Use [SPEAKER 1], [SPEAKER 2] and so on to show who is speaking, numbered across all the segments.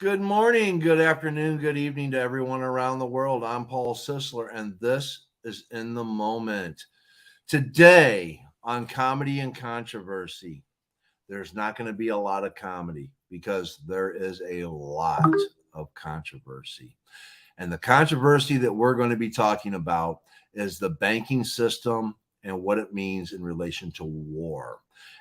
[SPEAKER 1] Good morning, good afternoon, good evening to everyone around the world. I'm Paul Sisler, and this is In the Moment. Today on Comedy and Controversy, there's not going to be a lot of comedy because there is a lot of controversy. And the controversy that we're going to be talking about is the banking system and what it means in relation to war.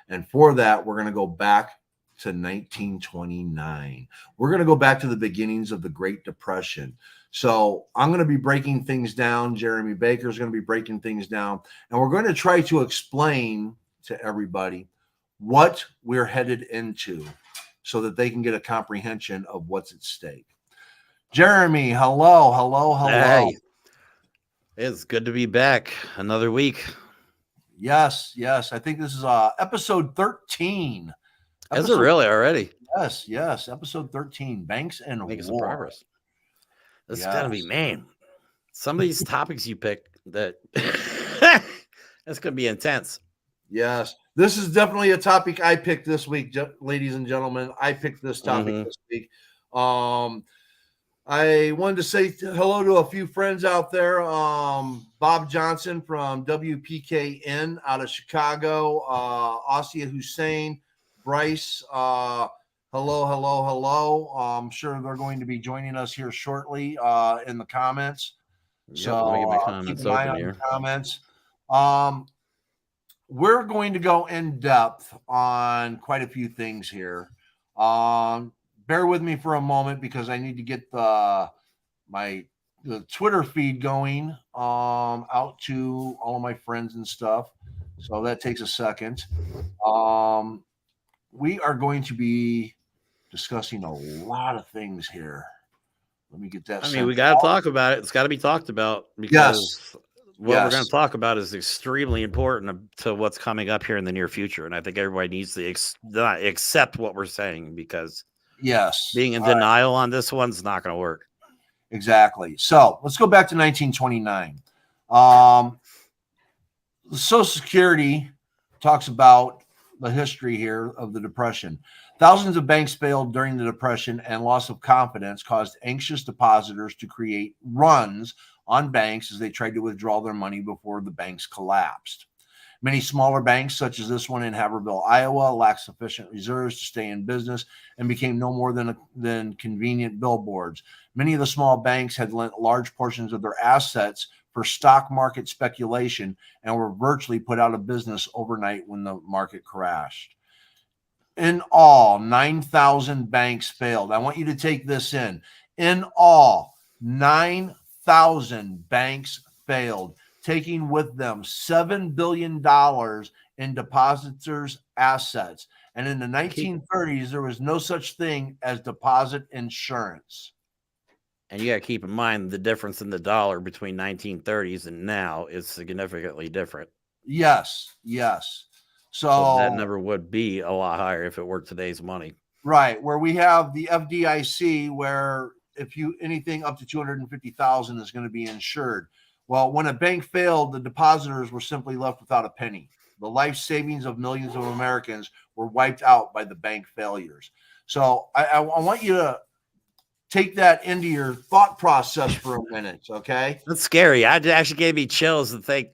[SPEAKER 1] And for that, we're going to go back to 1929. We're going to go back to the beginnings of the Great Depression. So I'm going to be breaking things down. Jeremy Baker is going to be breaking things down. And we're going to try to explain to everybody what we're headed into so that they can get a comprehension of what's at stake. Jeremy, hello, hello, hello.
[SPEAKER 2] Hey, it's good to be back. Another week.
[SPEAKER 1] Yes, yes. I think this is episode 13.
[SPEAKER 2] Is it
[SPEAKER 1] Episode
[SPEAKER 2] really already?
[SPEAKER 1] yes, yes, episode 13, Banks and
[SPEAKER 2] Making some
[SPEAKER 1] War.
[SPEAKER 2] progress. This is gotta be,
[SPEAKER 1] Yes.
[SPEAKER 2] man. Some of these topics you pick that that's gonna be intense.
[SPEAKER 1] Yes. This is definitely a topic I picked this week, ladies and gentlemen. I picked this topic
[SPEAKER 2] Mm-hmm.
[SPEAKER 1] this week. Um I wanted to say hello to a few friends out there. Bob Johnson from WPKN out of Chicago, Asia Hussein, Bryce. Hello, hello, hello. I'm sure they're going to be joining us here shortly in the comments.
[SPEAKER 2] Yep, let me get
[SPEAKER 1] So
[SPEAKER 2] my
[SPEAKER 1] keep
[SPEAKER 2] comments
[SPEAKER 1] an eye
[SPEAKER 2] open
[SPEAKER 1] on the
[SPEAKER 2] here.
[SPEAKER 1] comments. Um, we're going to go in depth on quite a few things here. Bear with me for a moment because I need to get the Twitter feed going out to all of my friends and stuff. So that takes a second. Um, we are going to be discussing a lot of things here. Let me get that
[SPEAKER 2] I mean,
[SPEAKER 1] sent
[SPEAKER 2] we gotta
[SPEAKER 1] out.
[SPEAKER 2] talk about it. It's gotta be talked about
[SPEAKER 1] Yes,
[SPEAKER 2] because what we're gonna
[SPEAKER 1] yes,
[SPEAKER 2] talk about is extremely important to what's coming up here in the near future. And I think everybody needs to not accept what we're saying because
[SPEAKER 1] yes.
[SPEAKER 2] being in denial on this one's not gonna work.
[SPEAKER 1] Exactly. So let's go back to 1929. Um, Social Security talks about the history here of the Depression. Thousands of banks failed during the Depression, and loss of confidence caused anxious depositors to create runs on banks as they tried to withdraw their money before the banks collapsed. Many smaller banks, such as this one in Haverhill, Iowa, lacked sufficient reserves to stay in business and became no more than convenient billboards. Many of the small banks had lent large portions of their assets for stock market speculation and were virtually put out of business overnight when the market crashed. In all, 9,000 banks failed. I want you to take this in. In all, 9,000 banks failed, taking with them $7 billion in depositors' assets. And in the
[SPEAKER 2] Keep
[SPEAKER 1] 1930s, there was no such thing as deposit insurance.
[SPEAKER 2] And you got to keep in mind the difference in the dollar between 1930s and now is significantly different.
[SPEAKER 1] Yes, yes.
[SPEAKER 2] So that
[SPEAKER 1] So
[SPEAKER 2] number would be a lot higher if it were today's money.
[SPEAKER 1] right, where we have the FDIC, where if you anything up to 250,000 is going to be insured. Well, when a bank failed, the depositors were simply left without a penny. The life savings of millions of Americans were wiped out by the bank failures. So I want you to take that into your thought process for a minute, okay?
[SPEAKER 2] That's scary. I actually gave me chills to think.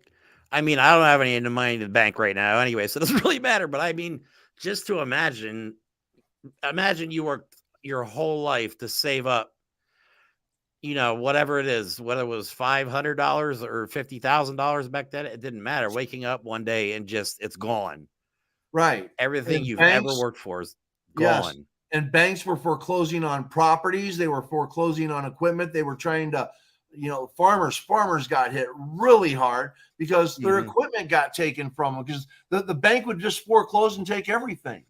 [SPEAKER 2] I mean, I don't have any money in the bank right now anyway, so it doesn't really matter. But I mean, just to imagine you worked your whole life to save up, whatever it is, whether it was $500 or $50,000 back then, it didn't matter. Waking up one day and just it's gone.
[SPEAKER 1] Right.
[SPEAKER 2] Everything
[SPEAKER 1] And
[SPEAKER 2] you've ever
[SPEAKER 1] banks,
[SPEAKER 2] worked for is
[SPEAKER 1] yes.
[SPEAKER 2] gone.
[SPEAKER 1] And banks were foreclosing on properties. They were foreclosing on equipment. They were trying to, farmers got hit really hard because their
[SPEAKER 2] Hmm.
[SPEAKER 1] equipment got taken from them because the bank would just foreclose and take everything,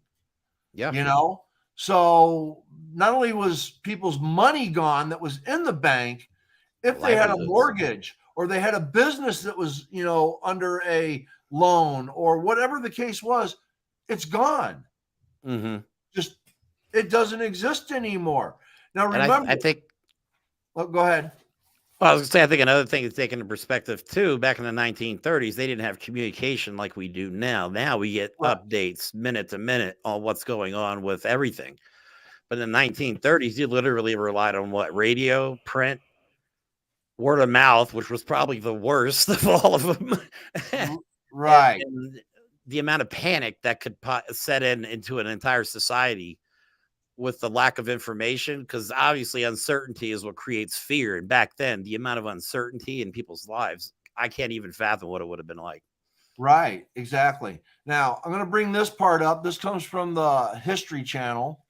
[SPEAKER 2] Yeah.
[SPEAKER 1] you know? So not only was people's money gone that was in the bank, if they had a
[SPEAKER 2] Livelihoods.
[SPEAKER 1] mortgage or they had a business that was, under a loan or whatever the case was, it's gone.
[SPEAKER 2] Hmm.
[SPEAKER 1] Just it doesn't exist anymore. Now
[SPEAKER 2] And I
[SPEAKER 1] remember,
[SPEAKER 2] think
[SPEAKER 1] go ahead.
[SPEAKER 2] Well, I was gonna say, I think another thing to take into perspective too, back in the 1930s, they didn't have communication like we do now. Now we get
[SPEAKER 1] Right.
[SPEAKER 2] updates minute to minute on what's going on with everything. But in the 1930s, you literally relied on what? Radio, print, word of mouth, which was probably the worst of all of them.
[SPEAKER 1] Right.
[SPEAKER 2] And the amount of panic that could set into an entire society with the lack of information, because obviously uncertainty is what creates fear. And back then, the amount of uncertainty in people's lives, I can't even fathom what it would have been like.
[SPEAKER 1] Right, exactly. Now, I'm going to bring this part up. This comes from the History Channel.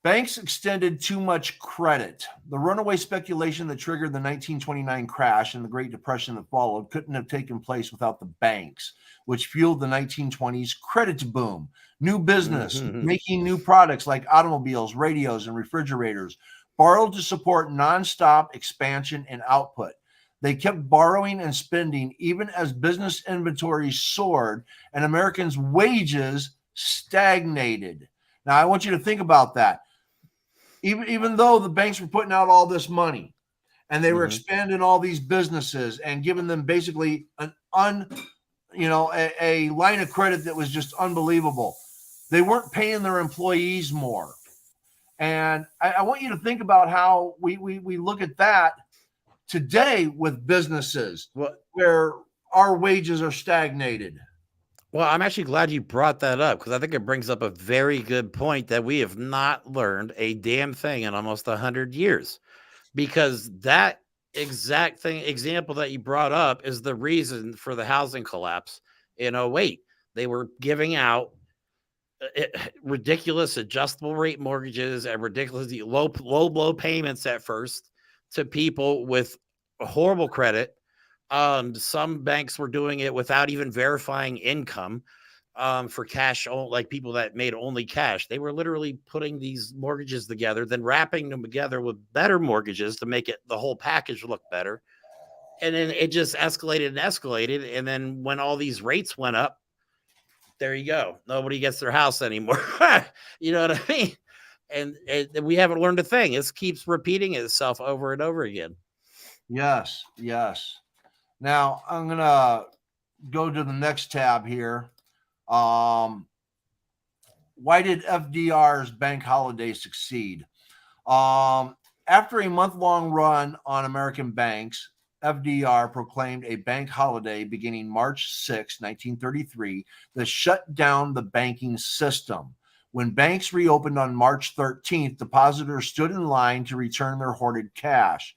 [SPEAKER 1] Banks extended too much credit. The runaway speculation that triggered the 1929 crash and the Great Depression that followed couldn't have taken place without the banks, which fueled the 1920s credit boom. New business, making new products like automobiles, radios, and refrigerators, borrowed to support nonstop expansion and output. They kept borrowing and spending even as business inventories soared and Americans' wages stagnated. Now, I want you to think about that. Even though the banks were putting out all this money and they were expanding all these businesses and giving them basically a line of credit that was just unbelievable, they weren't paying their employees more. And I want you to think about how we look at that today with businesses where our wages are stagnated.
[SPEAKER 2] Well, I'm actually glad you brought that up, because I think it brings up a very good point that we have not learned a damn thing in almost 100 years, because that exact example that you brought up is the reason for the housing collapse in 08. They were giving out ridiculous adjustable rate mortgages and ridiculously low payments at first to people with horrible credit. Some banks were doing it without even verifying income for cash, like people that made only cash. They were literally putting these mortgages together, then wrapping them together with better mortgages to make the whole package look better. And then it just escalated and escalated. And then when all these rates went up, there you go. Nobody gets their house anymore. You know what I mean? And we haven't learned a thing. It keeps repeating itself over and over again.
[SPEAKER 1] Yes. Now, I'm going to go to the next tab here. Why did FDR's bank holiday succeed? After a month-long run on American banks, FDR proclaimed a bank holiday beginning March 6, 1933, that shut down the banking system. When banks reopened on March 13th, depositors stood in line to return their hoarded cash.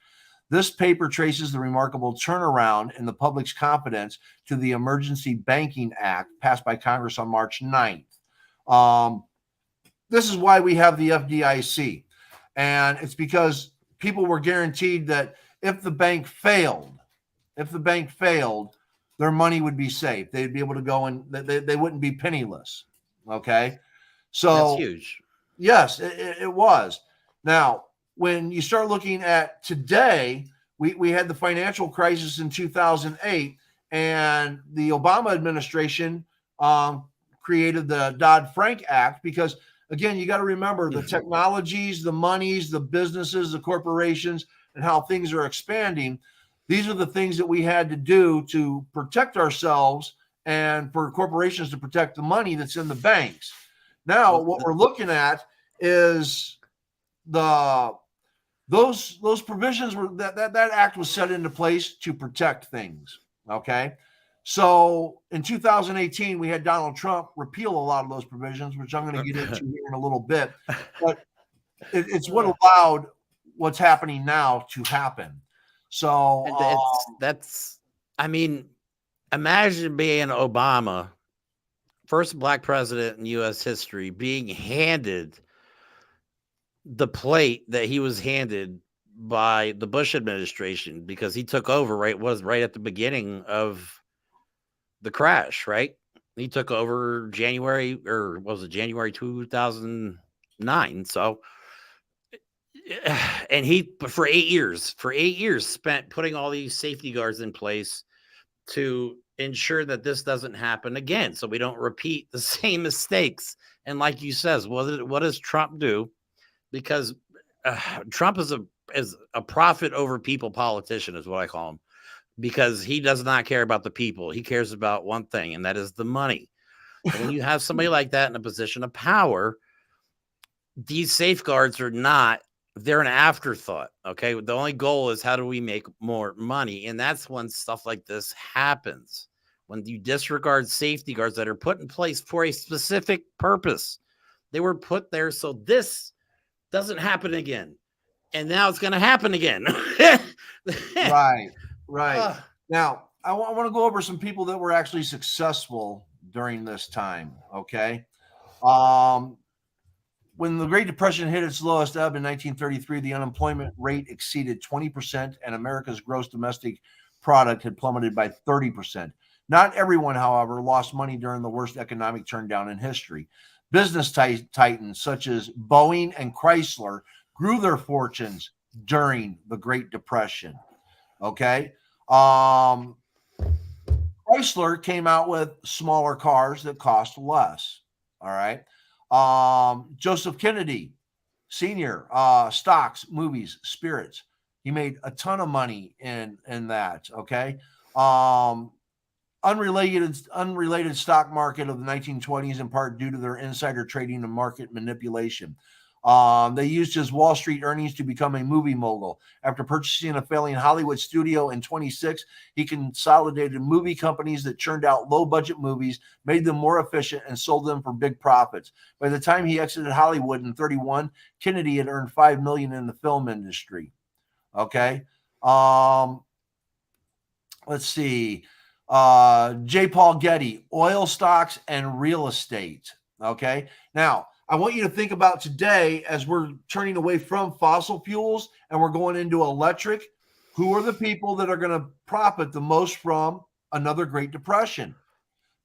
[SPEAKER 1] This paper traces the remarkable turnaround in the public's confidence to the Emergency Banking Act passed by Congress on March 9th. This is why we have the FDIC. And it's because people were guaranteed that if the bank failed, their money would be safe. They'd be able to go and they wouldn't be penniless. Okay. So
[SPEAKER 2] that's huge.
[SPEAKER 1] Yes, it was. Now, when you start looking at today, we had the financial crisis in 2008, and the Obama administration created the Dodd-Frank Act because, again, you got to remember the technologies, the monies, the businesses, the corporations, and how things are expanding. These are the things that we had to do to protect ourselves and for corporations to protect the money that's in the banks. Now, what we're looking at is those provisions were that act was set into place to protect things. Okay. So in 2018, we had Donald Trump repeal a lot of those provisions, which I'm going to get into here in a little bit. But it's what allowed what's happening now to happen. So
[SPEAKER 2] I mean, imagine being Obama, first black president in U.S. history, being handed the plate that he was handed by the Bush administration, because he took over right at the beginning of the crash, right? He took over January 2009. So, and he for 8 years spent putting all these safety guards in place to ensure that this doesn't happen again, so we don't repeat the same mistakes. And like you says, what does Trump do? Because Trump is a profit over people politician, is what I call him, because he does not care about the people. He cares about one thing, and that is the money. And when you have somebody like that in a position of power, these safeguards are not, they're an afterthought. Okay. The only goal is how do we make more money? And that's when stuff like this happens. When you disregard safety guards that are put in place for a specific purpose. They were put there so this doesn't happen again. And now it's going to happen again.
[SPEAKER 1] Right. Now, I want to go over some people that were actually successful during this time. Okay. When the Great Depression hit its lowest ebb in 1933, the unemployment rate exceeded 20%, and America's gross domestic product had plummeted by 30%. Not everyone, however, lost money during the worst economic turndown in history. Business titans such as Boeing and Chrysler grew their fortunes during the Great Depression. Okay. Chrysler came out with smaller cars that cost less. All right. Joseph Kennedy Sr., stocks, movies, spirits. He made a ton of money in that. Okay. Unrelated stock market of the 1920s, in part due to their insider trading and market manipulation. They used his Wall Street earnings to become a movie mogul. After purchasing a failing Hollywood studio in 26, he consolidated movie companies that churned out low-budget movies, made them more efficient, and sold them for big profits. By the time he exited Hollywood in 31, Kennedy had earned $5 million in the film industry. Okay. Let's see. J. Paul Getty, oil stocks and real estate. Okay. Now, I want you to think about today as we're turning away from fossil fuels and we're going into electric. Who are the people that are going to profit the most from another Great Depression?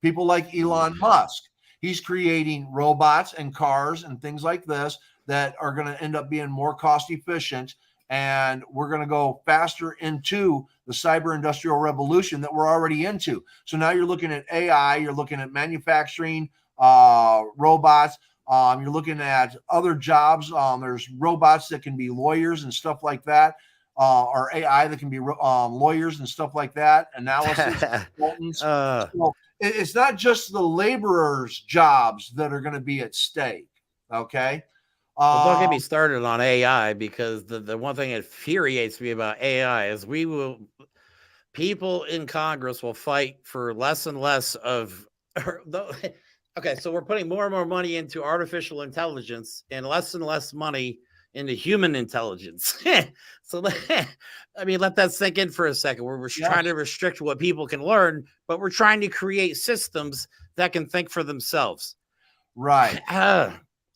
[SPEAKER 1] People like Elon Musk. He's creating robots and cars and things like this that are going to end up being more cost efficient. And we're going to go faster into the cyber industrial revolution that we're already into. So now you're looking at AI, you're looking at manufacturing, robots. You're looking at other jobs. There's robots that can be lawyers and stuff like that, or AI that can be lawyers and stuff like that, analysis consultants. So it's not just the laborers' jobs that are going to be at stake. Okay.
[SPEAKER 2] Well, don't get me started on AI, because the one thing that infuriates me about AI is people in Congress will fight for less and less of okay, so we're putting more and more money into artificial intelligence and less money into human intelligence. So, I mean, let that sink in for a second. We're trying to restrict what people can learn, but we're trying to create systems that can think for themselves.
[SPEAKER 1] Right.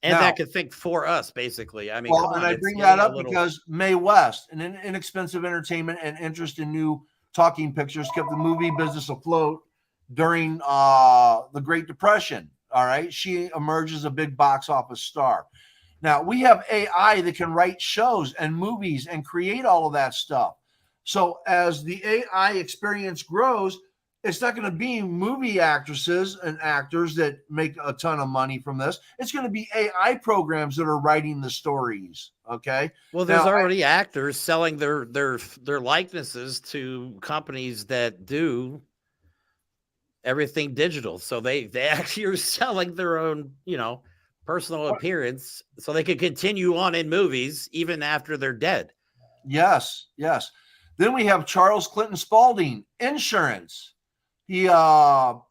[SPEAKER 2] And now, that can think for us, basically. I mean,
[SPEAKER 1] well, and I bring that up because Mae West, an inexpensive entertainment and interest in new talking pictures, kept the movie business afloat during the Great Depression. All right. She emerged as a big box office star. Now, we have AI that can write shows and movies and create all of that stuff. So as the AI experience grows, it's not going to be movie actresses and actors that make a ton of money from this. It's going to be AI programs that are writing the stories. Okay.
[SPEAKER 2] Well, there's already actors selling their likenesses to companies that do everything digital. So they actually are selling their own, personal appearance so they could continue on in movies even after they're dead.
[SPEAKER 1] Yes. Then we have Charles Clinton Spalding, insurance. He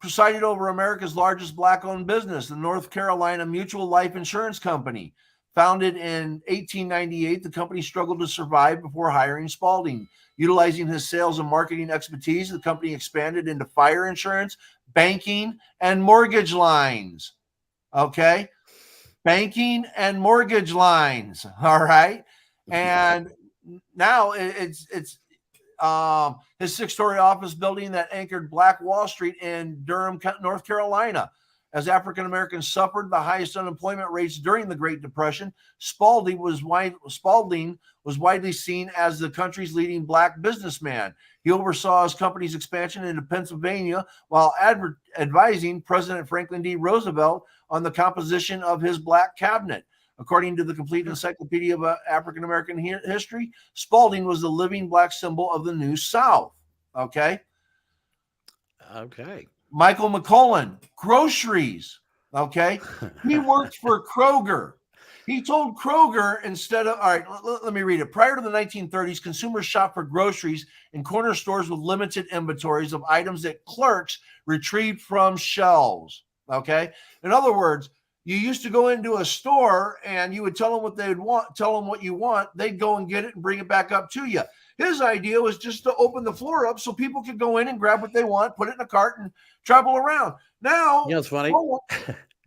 [SPEAKER 1] presided over America's largest black-owned business, the North Carolina Mutual Life Insurance Company. Founded in 1898, the company struggled to survive before hiring Spalding. Utilizing his sales and marketing expertise, the company expanded into fire insurance, banking, and mortgage lines. Okay? Banking and mortgage lines. All right? And now it's his 6-story office building that anchored Black Wall Street in Durham, North Carolina. As African Americans suffered the highest unemployment rates during the Great Depression, Spalding was widely seen as the country's leading black businessman. He oversaw his company's expansion into Pennsylvania while advising President Franklin D. Roosevelt on the composition of his black cabinet. According to the Complete Encyclopedia of African American History, Spalding was the living black symbol of the New South. Okay.
[SPEAKER 2] Okay.
[SPEAKER 1] Michael McCullen, groceries. Okay. He worked for Kroger. He told Kroger instead of, all right, let me read it. Prior to the 1930s, consumers shopped for groceries in corner stores with limited inventories of items that clerks retrieved from shelves. Okay. In other words, you used to go into a store and you would tell them what they'd want, tell them what you want. They'd go and get it and bring it back up to you. His idea was just to open the floor up so people could go in and grab what they want, put it in a cart, and travel around. Now,
[SPEAKER 2] You know, it's funny.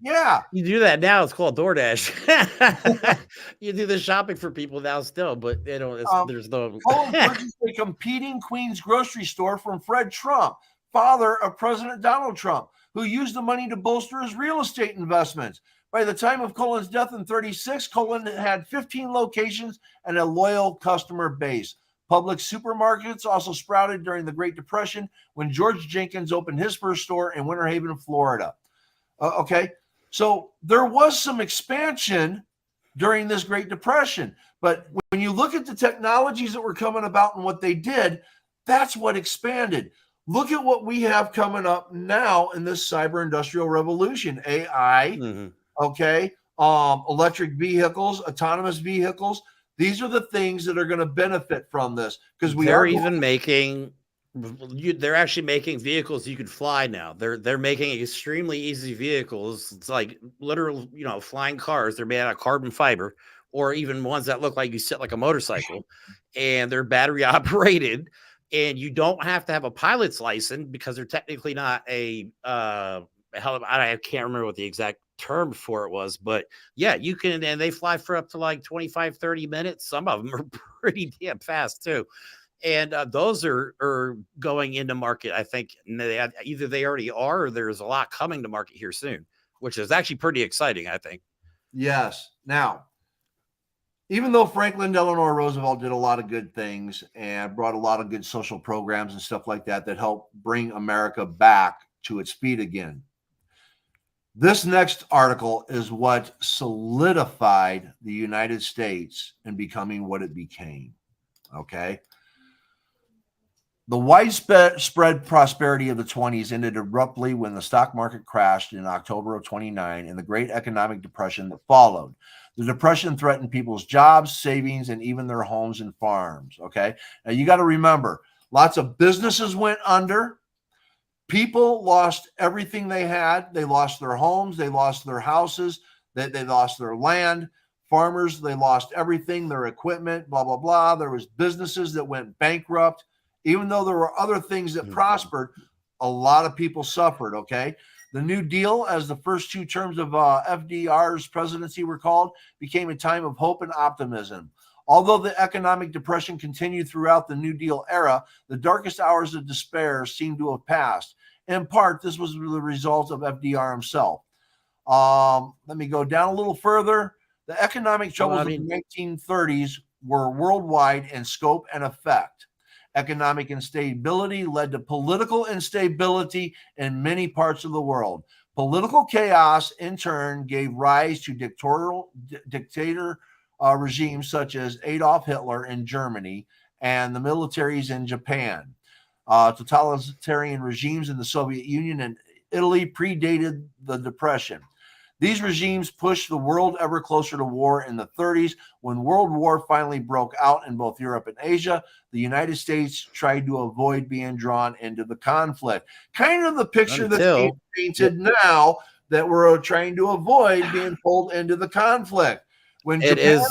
[SPEAKER 1] yeah.
[SPEAKER 2] You do that now. It's called DoorDash. You do the shopping for people now still, but they don't. There's no.
[SPEAKER 1] Cullen purchased a competing Queens grocery store from Fred Trump, father of President Donald Trump, who used the money to bolster his real estate investments. By the time of Cullen's death in 1936, Cullen had 15 locations and a loyal customer base. Public supermarkets also sprouted during the Great Depression when George Jenkins opened his first store in Winter Haven, Florida. Okay, so there was some expansion during this Great Depression. But when you look at the technologies that were coming about and what they did, that's what expanded. Look at what we have coming up now in this cyber industrial revolution. AI, okay, electric vehicles, autonomous vehicles. These are the things that are going to benefit from this because
[SPEAKER 2] they're actually making vehicles you could fly now. They're making extremely easy vehicles. It's like literal, flying cars. They're made out of carbon fiber, or even ones that look like you sit like a motorcycle, and they're battery operated. And you don't have to have a pilot's license because they're technically not I can't remember what the exact term for it was, but yeah, you can, and they fly for up to like 25, 30 minutes. Some of them are pretty damn fast too. And those are going into market. I think either they already are, or there's a lot coming to market here soon, which is actually pretty exciting, I think.
[SPEAKER 1] Yes. Now, even though Franklin Delano Roosevelt did a lot of good things and brought a lot of good social programs and stuff like that helped bring America back to its feet again, this next article is what solidified the United States in becoming what it became. Okay. The widespread prosperity of the 20s ended abruptly when the stock market crashed in October of 29 and the Great Economic Depression that followed. The depression threatened people's jobs, savings, and even their homes and farms. Okay. Now you got to remember, lots of businesses went under. People lost everything they had. They lost their homes. They lost their houses. They lost their land. Farmers, they lost everything, their equipment, blah, blah, blah. There was businesses that went bankrupt. Even though there were other things that prospered, a lot of people suffered, okay? The New Deal, as the first two terms of FDR's presidency were called, became a time of hope and optimism. Although the economic depression continued throughout the New Deal era, the darkest hours of despair seemed to have passed. In part, this was the result of FDR himself. Let me go down a little further. The economic troubles of the 1930s were worldwide in scope and effect. Economic instability led to political instability in many parts of the world. Political chaos, in turn, gave rise to dictator regimes such as Adolf Hitler in Germany and the militaries in Japan. Totalitarian regimes in the Soviet Union and Italy predated the Depression. These regimes pushed the world ever closer to war in the 30s. When World War finally broke out in both Europe and Asia, the United States tried to avoid being drawn into the conflict. Kind of the picture that's being painted now, that we're trying to avoid being pulled into the conflict. When Japan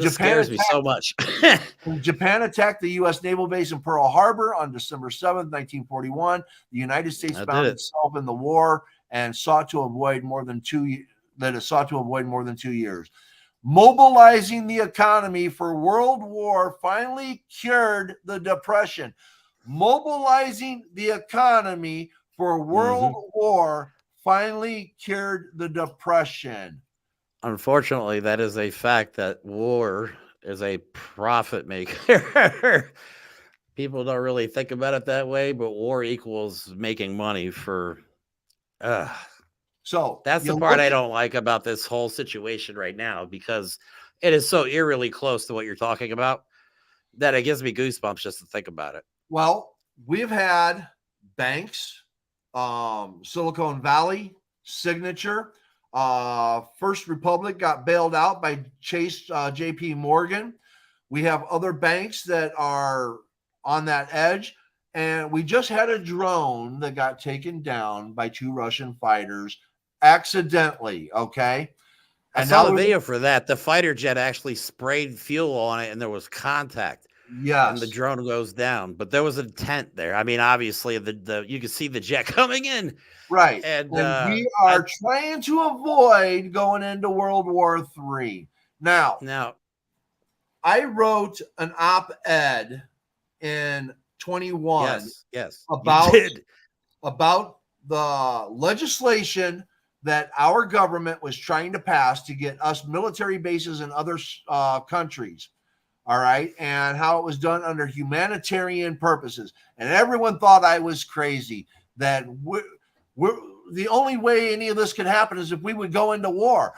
[SPEAKER 2] scares me so much.
[SPEAKER 1] When Japan attacked the U.S. naval base in Pearl Harbor on December 7th, 1941, the United States found itself in the war and sought to avoid more than 2 years. Mobilizing the economy for World War finally cured the Depression. Mobilizing the economy for World War finally cured the Depression.
[SPEAKER 2] Unfortunately, that is a fact, that war is a profit maker. People don't really think about it that way, but war equals making money for...
[SPEAKER 1] So
[SPEAKER 2] that's the part I don't like about this whole situation right now, because it is so eerily close to what you're talking about that it gives me goosebumps just to think about it.
[SPEAKER 1] Well, we've had banks, Silicon Valley, Signature, First Republic got bailed out by Chase, JP Morgan. We have other banks that are on that edge. And we just had a drone that got taken down by 2 Russian fighters accidentally. Okay.
[SPEAKER 2] I
[SPEAKER 1] And
[SPEAKER 2] saw
[SPEAKER 1] now
[SPEAKER 2] the
[SPEAKER 1] we,
[SPEAKER 2] video for that. The fighter jet actually sprayed fuel on it, and there was contact, and the
[SPEAKER 1] yes,
[SPEAKER 2] drone goes down. But there was intent there. I mean, obviously, the you could see the jet coming in,
[SPEAKER 1] right.
[SPEAKER 2] and
[SPEAKER 1] And we
[SPEAKER 2] I
[SPEAKER 1] are trying to avoid going into World War III. Now,
[SPEAKER 2] now
[SPEAKER 1] I wrote an op ed in 21
[SPEAKER 2] yes, you
[SPEAKER 1] about
[SPEAKER 2] did.
[SPEAKER 1] about the legislation that our government was trying to pass to get us military bases in other countries. All right. And how it was done under humanitarian purposes. And everyone thought I was crazy, that we're the only way any of this could happen is if we would go into war.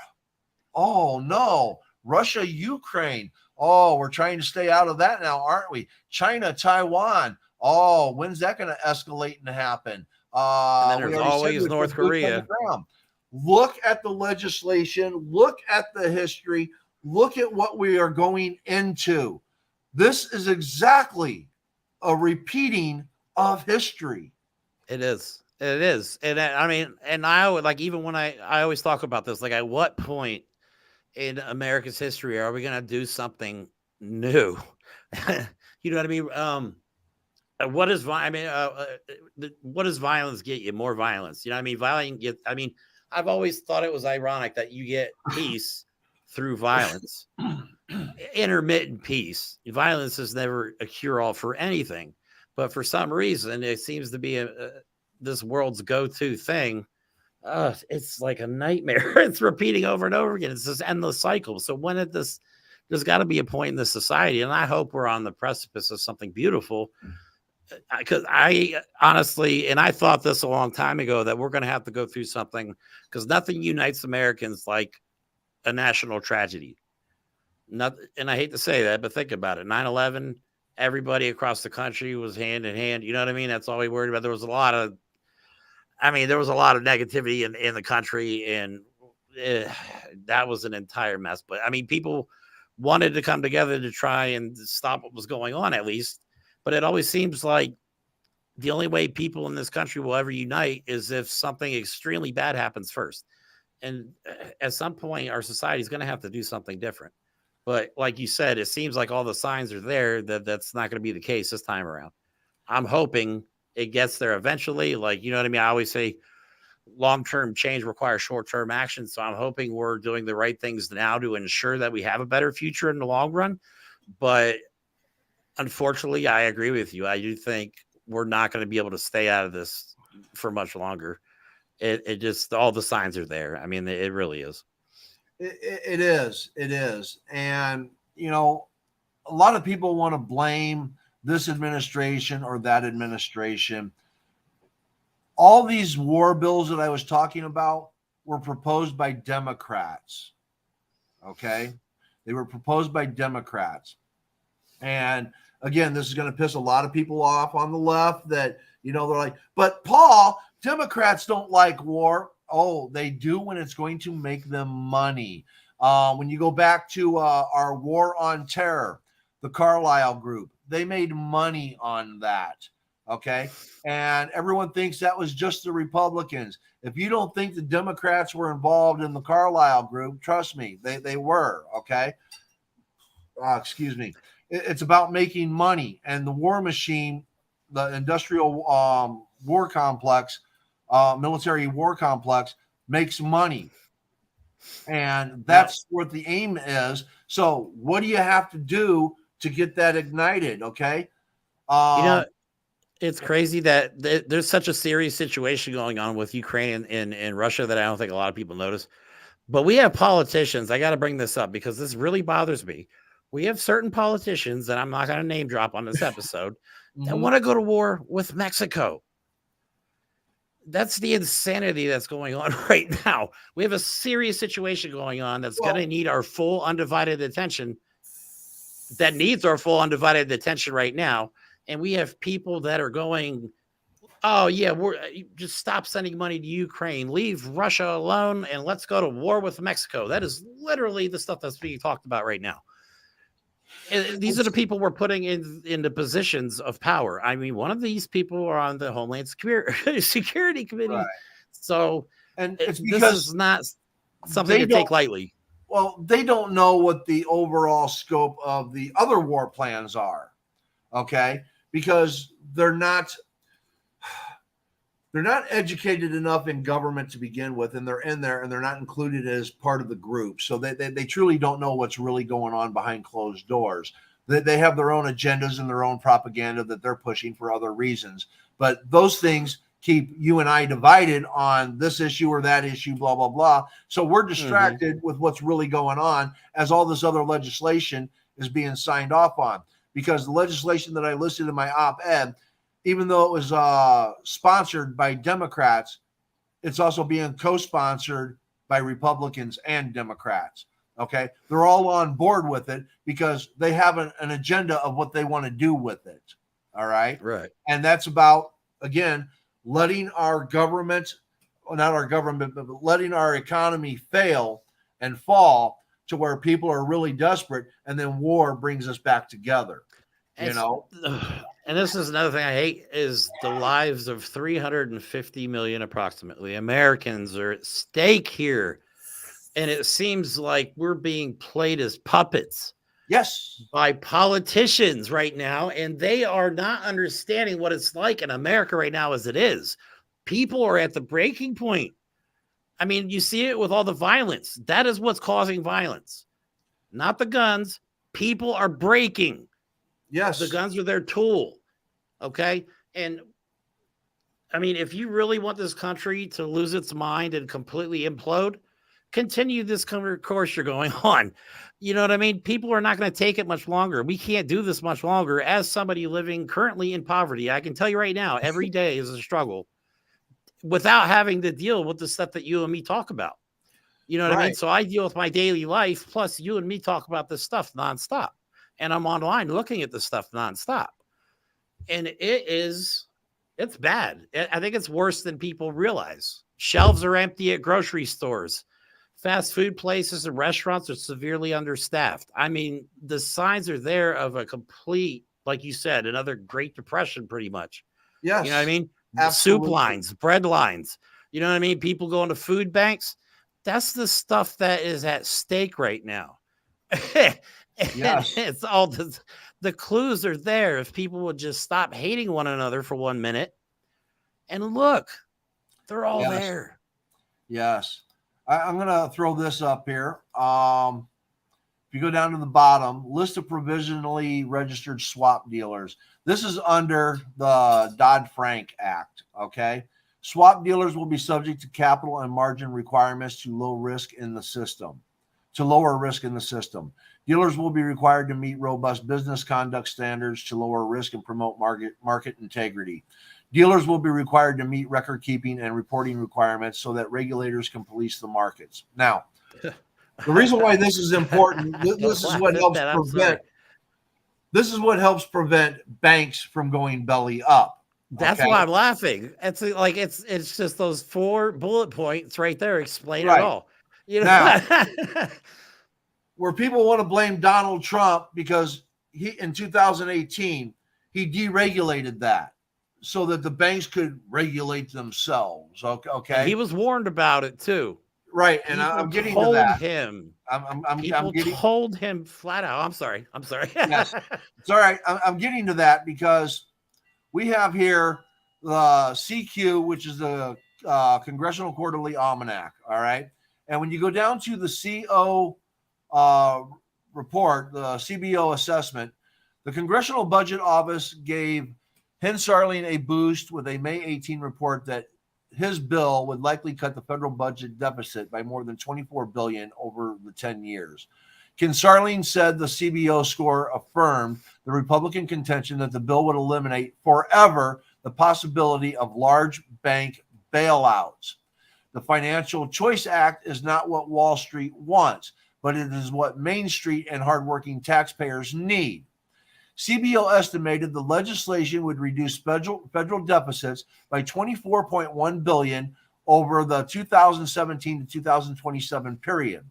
[SPEAKER 1] Oh, no. Russia, Ukraine. Oh, we're trying to stay out of that now, aren't we? China, Taiwan. Oh, when's that going to escalate and happen?
[SPEAKER 2] And then
[SPEAKER 1] We
[SPEAKER 2] there's
[SPEAKER 1] already said
[SPEAKER 2] always
[SPEAKER 1] we
[SPEAKER 2] North
[SPEAKER 1] put boots on the
[SPEAKER 2] Korea.
[SPEAKER 1] ground. Look at the legislation. Look at the history. Look at what we are going into. This is exactly a repeating of history.
[SPEAKER 2] It is. It is. And I mean, and I would like, even when I always talk about this, like, at what point in America's history are we going to do something new? You know what I mean? What is I mean, what does violence get you? More violence. You know what I mean? Violence get. I mean, I've always thought it was ironic that you get peace through violence, intermittent peace. Violence is never a cure all for anything, but for some reason, it seems to be this world's go-to thing. It's like a nightmare. It's repeating over and over again. It's this endless cycle. So when it this, there's got to be a point in this society, and I hope we're on the precipice of something beautiful. Because I honestly, and I thought this a long time ago, that we're going to have to go through something, because nothing unites Americans like a national tragedy. Not, and I hate to say that, but think about it. 9/11, everybody across the country was hand in hand. You know what I mean? That's all we worried about. There was a lot of, I mean, there was a lot of negativity in the country, and that was an entire mess. But I mean, people wanted to come together to try and stop what was going on, at least. But it always seems like the only way people in this country will ever unite is if something extremely bad happens first. And at some point, our society is going to have to do something different. But like you said, it seems like all the signs are there that that's not going to be the case this time around. I'm hoping it gets there eventually. Like, you know what I mean? I always say long-term change requires short-term action. So I'm hoping we're doing the right things now to ensure that we have a better future in the long run. But unfortunately, I agree with you. I do think we're not going to be able to stay out of this for much longer. It just, all the signs are there. I mean, it really is.
[SPEAKER 1] It is. It is. And, you know, a lot of people want to blame this administration or that administration. All these war bills that I was talking about were proposed by Democrats. Okay. They were proposed by Democrats. And again, this is going to piss a lot of people off on the left that, you know, they're like, but Paul, Democrats don't like war. Oh, they do when it's going to make them money. When you go back to our war on terror, the Carlyle Group, they made money on that. Okay. And everyone thinks that was just the Republicans. If you don't think the Democrats were involved in the Carlyle Group, trust me, they were. Okay. Excuse me. It's about making money, and the war machine, the industrial war complex, military war complex, makes money. And that's what the aim is. So what do you have to do to get that ignited? Okay.
[SPEAKER 2] You know, it's crazy that there's such a serious situation going on with Ukraine and Russia that I don't think a lot of people notice. But we have politicians. I got to bring this up because this really bothers me. We have certain politicians, and I'm not going to name drop on this episode, that want to go to war with Mexico. That's the insanity that's going on right now. We have a serious situation going on that's going to need our full undivided attention. That needs our full undivided attention right now. And we have people that are going Oh yeah, we're just stop sending money to Ukraine, leave Russia alone, and let's go to war with Mexico. That is literally the stuff that's being talked about right now. And these are the people we're putting into positions of power. I mean, one of these people are on the Homeland Security
[SPEAKER 1] Right.
[SPEAKER 2] Committee, so
[SPEAKER 1] And it's
[SPEAKER 2] this
[SPEAKER 1] because
[SPEAKER 2] is not something
[SPEAKER 1] they
[SPEAKER 2] to
[SPEAKER 1] don't
[SPEAKER 2] take lightly.
[SPEAKER 1] well, they don't know what the overall scope of the other war plans are. Okay, because they're not educated enough in government to begin with, and they're in there and they're not included as part of the group. So they truly don't know what's really going on behind closed doors. They have their own agendas and their own propaganda that they're pushing for other reasons. But those things keep you and I divided on this issue or that issue, blah, blah, blah. So we're distracted with what's really going on as all this other legislation is being signed off on. Because the legislation that I listed in my op-ed, even though it was sponsored by Democrats, it's also being co-sponsored by Republicans and Democrats. Okay, they're all on board with it because they have an agenda of what they want to do with it. All right,
[SPEAKER 2] Right.
[SPEAKER 1] and that's about, again, letting our government, well, not our government, but letting our economy fail and fall to where people are really desperate, and then war brings us back together. You know,
[SPEAKER 2] And this is another thing I hate is the lives of 350 million approximately Americans are at stake here. And it seems like we're being played as puppets
[SPEAKER 1] yes,
[SPEAKER 2] by politicians right now, and they are not understanding what it's like in America right now as it is. People are at the breaking point. I mean, you see it with all the violence. That is what's causing violence, not the guns. People are breaking.
[SPEAKER 1] yes,
[SPEAKER 2] The guns are their tool. Okay. And I mean, if you really want this country to lose its mind and completely implode, continue this course you're going on. You know what I mean? People are not going to take it much longer. We can't do this much longer. As somebody living currently in poverty, I can tell you right now, every day is a struggle without having to deal with the stuff that you and me talk about. You know what I mean?
[SPEAKER 1] right,
[SPEAKER 2] So I deal with my daily life, plus you and me talk about this stuff nonstop. And I'm online looking at this stuff nonstop. And it's bad. I think it's worse than people realize. Shelves are empty at grocery stores. Fast food places and restaurants are severely understaffed. I mean, the signs are there of a complete, like you said, another Great Depression, pretty much. You know what I
[SPEAKER 1] yes,
[SPEAKER 2] mean? Soup
[SPEAKER 1] absolutely,
[SPEAKER 2] lines, bread lines. You know what I mean? People going to food banks. That's the stuff that is at stake right now. And
[SPEAKER 1] yes,
[SPEAKER 2] it's all the clues are there. If people would just stop hating one another for 1 minute and look, they're all
[SPEAKER 1] yes,
[SPEAKER 2] there.
[SPEAKER 1] yes. I'm going to throw this up here. If you go down to the bottom, list of provisionally registered swap dealers. This is under the Dodd-Frank Act. Okay. Swap dealers will be subject to capital and margin requirements to low risk in the system, to lower risk in the system. Dealers will be required to meet robust business conduct standards to lower risk and promote market integrity. Dealers will be required to meet record keeping and reporting requirements so that regulators can police the markets. Now, the reason why this is important, this is what helps prevent. This is what helps prevent banks from going belly up.
[SPEAKER 2] That's
[SPEAKER 1] Okay?
[SPEAKER 2] why I'm laughing. It's like it's just those 4 bullet points right there explain it
[SPEAKER 1] Right.
[SPEAKER 2] all. You know,
[SPEAKER 1] Now, where people want to blame Donald Trump because he in 2018 he deregulated that so that the banks could regulate themselves.
[SPEAKER 2] and he
[SPEAKER 1] Okay,
[SPEAKER 2] was warned about it too.
[SPEAKER 1] right, and
[SPEAKER 2] People
[SPEAKER 1] I'm getting to
[SPEAKER 2] told
[SPEAKER 1] that.
[SPEAKER 2] him.
[SPEAKER 1] I'm
[SPEAKER 2] People
[SPEAKER 1] getting.
[SPEAKER 2] told him flat out. I'm sorry. I'm sorry.
[SPEAKER 1] Yes, it's all right. I'm getting to that because we have here the CQ, which is the Congressional Quarterly Almanac. All right, and when you go down to the CO report, the CBO assessment, the Congressional Budget Office gave Sarling a boost with a May 18 report that his bill would likely cut the federal budget deficit by more than $24 billion over the 10 years. Sarling said the CBO score affirmed the Republican contention that the bill would eliminate forever the possibility of large bank bailouts. The Financial Choice Act is not what Wall Street wants, but it is what Main Street and hardworking taxpayers need. CBO estimated the legislation would reduce federal deficits by 24.1 billion over the 2017 to 2027 period.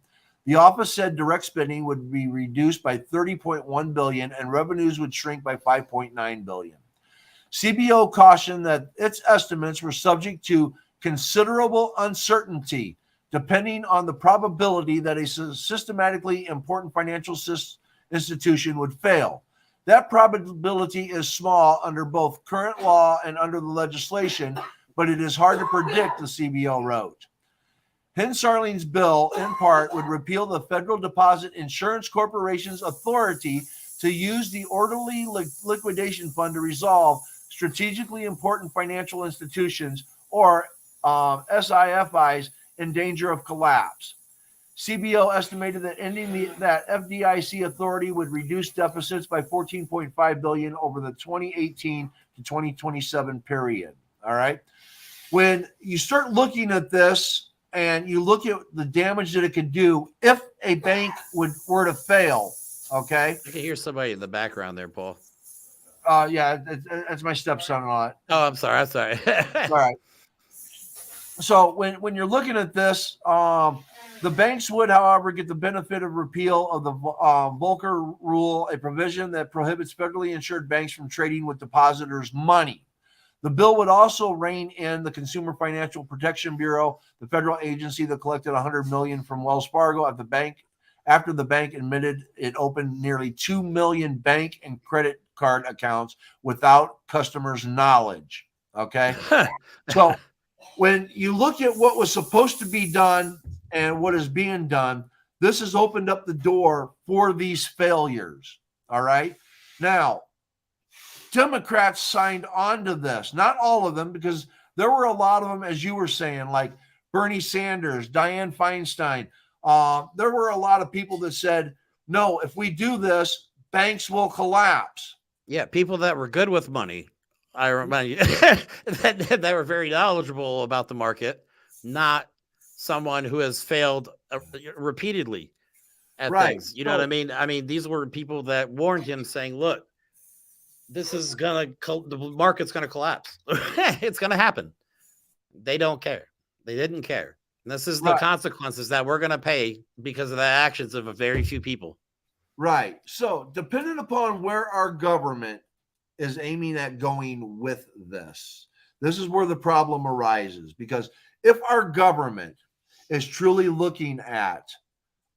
[SPEAKER 1] The office said direct spending would be reduced by 30.1 billion and revenues would shrink by 5.9 billion. CBO cautioned that its estimates were subject to considerable uncertainty, depending on the probability that a systematically important financial institution would fail. That probability is small under both current law and under the legislation, but it is hard to predict, the CBO wrote. Hinsarling's bill, in part, would repeal the Federal Deposit Insurance Corporation's authority to use the orderly liquidation fund to resolve strategically important financial institutions, or SIFIs, in danger of collapse. CBO estimated that ending that FDIC authority would reduce deficits by 14.5 billion over the 2018 to 2027 period. All right. When you start looking at this and you look at the damage that it could do if a bank were to fail, okay?
[SPEAKER 2] I can hear somebody in the background there, Paul.
[SPEAKER 1] Yeah, that's my stepson and all that.
[SPEAKER 2] Oh, I'm sorry.
[SPEAKER 1] All right. So when you're looking at this, the banks would, however, get the benefit of repeal of the Volcker Rule, a provision that prohibits federally insured banks from trading with depositors' money. The bill would also rein in the Consumer Financial Protection Bureau, the federal agency that collected $100 million from Wells Fargo at the bank after the bank admitted it opened nearly 2 million bank and credit card accounts without customers' knowledge. Okay, so when you look at what was supposed to be done and what is being done, this has opened up the door for these failures. All right. Now, Democrats signed on to this, not all of them, because there were a lot of them, as you were saying, like Bernie Sanders, Dianne Feinstein. There were a lot of people that said, no, if we do this, banks will collapse.
[SPEAKER 2] Yeah, people that were good with money. I remind you that were very knowledgeable about the market, not someone who has failed repeatedly at things. You know what I mean? I mean, these were people that warned him, saying, look, this is the market's going to collapse. It's going to happen. They don't care. They didn't care. And this is the consequences that we're going to pay because of the actions of a very few people.
[SPEAKER 1] Right. So depending upon where our government is aiming at going with this, this is where the problem arises. Because if our government is truly looking at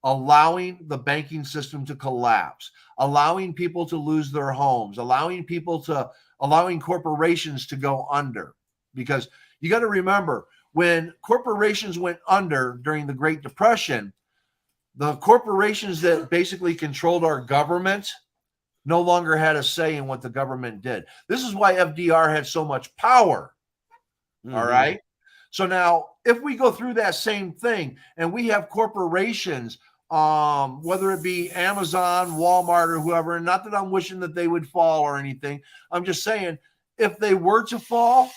[SPEAKER 1] allowing the banking system to collapse, allowing people to lose their homes, allowing corporations to go under, because you got to remember, when corporations went under during the Great Depression, the corporations that basically controlled our government no longer had a say in what the government did. This is why FDR had so much power. Mm-hmm. All right. So now, if we go through that same thing and we have corporations, whether it be Amazon, Walmart, or whoever, and not that I'm wishing that they would fall or anything, I'm just saying, if they were to fall,